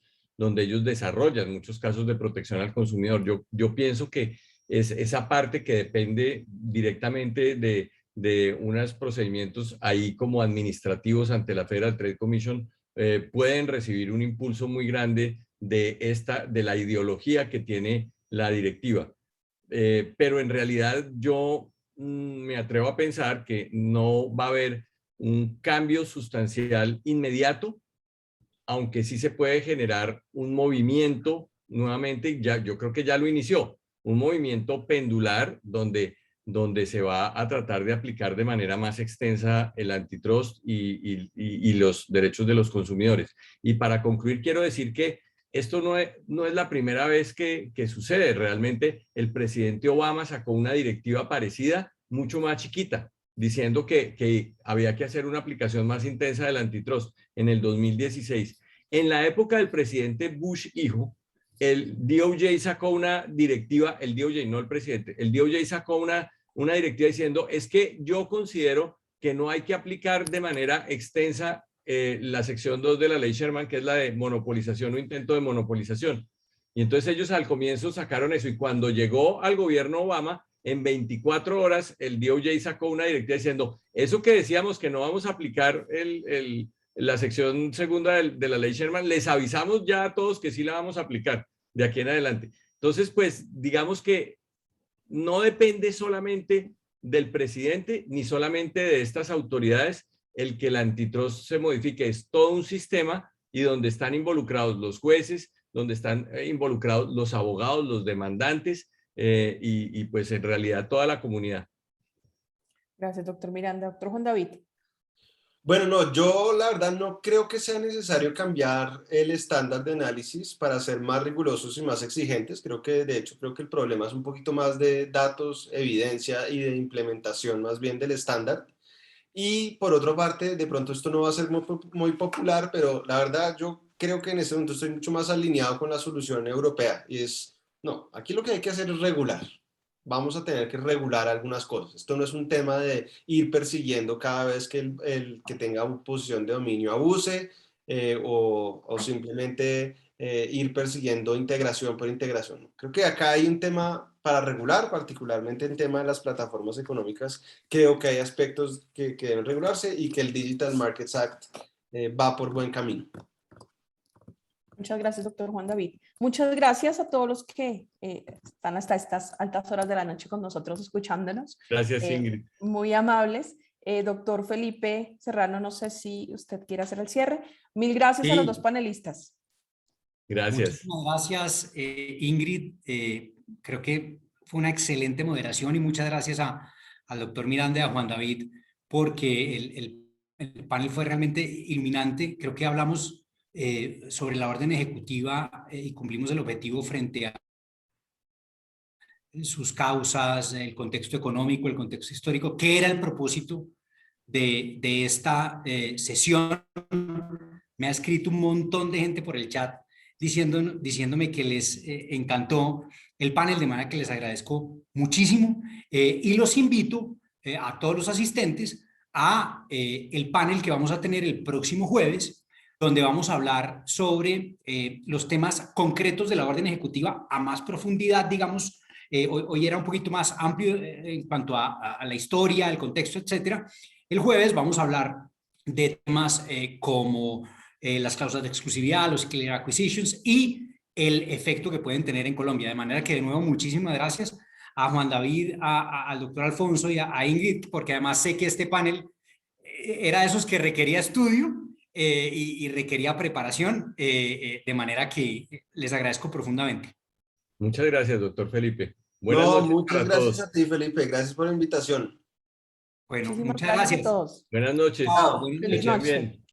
desarrollan muchos casos de protección al consumidor. Yo pienso que es esa parte que depende directamente de unos procedimientos ahí como administrativos ante la Federal Trade Commission, pueden recibir un impulso muy grande de la ideología que tiene la directiva. Pero en realidad yo me atrevo a pensar que no va a haber un cambio sustancial inmediato, aunque sí se puede generar un movimiento nuevamente, yo creo que ya lo inició, un movimiento pendular donde se va a tratar de aplicar de manera más extensa el antitrust y los derechos de los consumidores. Y para concluir, quiero decir que esto no es la primera vez que sucede. Realmente el presidente Obama sacó una directiva parecida, mucho más chiquita, diciendo que había que hacer una aplicación más intensa del antitrust en el 2016. En la época del presidente Bush hijo, el DOJ sacó una directiva, el DOJ, no el presidente, el DOJ sacó una directiva diciendo, es que yo considero que no hay que aplicar de manera extensa la sección 2 de la ley Sherman, que es la de monopolización o intento de monopolización. Y entonces ellos al comienzo sacaron eso, y cuando llegó al gobierno Obama, en 24 horas el DOJ sacó una directiva diciendo, eso que decíamos que no vamos a aplicar la sección segunda de la ley Sherman, les avisamos ya a todos que sí la vamos a aplicar de aquí en adelante. Entonces, pues digamos que no depende solamente del presidente ni solamente de estas autoridades el que el antitrust se modifique, es todo un sistema y donde están involucrados los jueces, donde están involucrados los abogados, los demandantes y pues en realidad toda la comunidad. Gracias, doctor Miranda. Doctor Juan David. Bueno, no, yo la verdad no creo que sea necesario cambiar el estándar de análisis para ser más rigurosos y más exigentes. Creo que, de hecho, creo que el problema es un poquito más de datos, evidencia y de implementación más bien del estándar. Y por otra parte, de pronto esto no va a ser muy popular, pero la verdad yo creo que en este momento estoy mucho más alineado con la solución europea. Y es, no, aquí lo que hay que hacer es regular. Vamos a tener que regular algunas cosas. Esto no es un tema de ir persiguiendo cada vez que el que tenga una posición de dominio abuse o simplemente ir persiguiendo integración por integración. Creo que acá hay un tema para regular, particularmente en tema de las plataformas económicas. Creo que hay aspectos que deben regularse y que el Digital Markets Act va por buen camino. Muchas gracias, doctor Juan David. Muchas gracias a todos los que están hasta estas altas horas de la noche con nosotros escuchándonos. Gracias, Ingrid. Muy amables. Doctor Felipe Serrano, no sé si usted quiere hacer el cierre. Mil gracias a los dos panelistas. Gracias. Muchísimas gracias, Ingrid. Creo que fue una excelente moderación y muchas gracias al doctor Miranda y a Juan David porque el panel fue realmente iluminante. Creo que hablamos sobre la orden ejecutiva y cumplimos el objetivo frente a sus causas, el contexto económico, el contexto histórico, que era el propósito de esta sesión. Me ha escrito un montón de gente por el chat diciéndome que les encantó el panel, de manera que les agradezco muchísimo y los invito a todos los asistentes a el panel que vamos a tener el próximo jueves, donde vamos a hablar sobre los temas concretos de la orden ejecutiva a más profundidad, digamos. Hoy era un poquito más amplio en cuanto a la historia, el contexto, etcétera. El jueves vamos a hablar de temas como las cláusulas de exclusividad, los clear acquisitions y el efecto que pueden tener en Colombia. De manera que, de nuevo, muchísimas gracias a Juan David, al doctor Alfonso y a Ingrid, porque además sé que este panel era de esos que requería estudio y requería preparación, de manera que les agradezco profundamente. Muchas gracias, doctor Felipe. Buenas noches muchas para gracias todos. a ti, Felipe. Gracias por la invitación. Bueno, Muchísimas muchas gracias gracias. a todos. Buenas noches. Chao, Feliz Que estén noche. bien.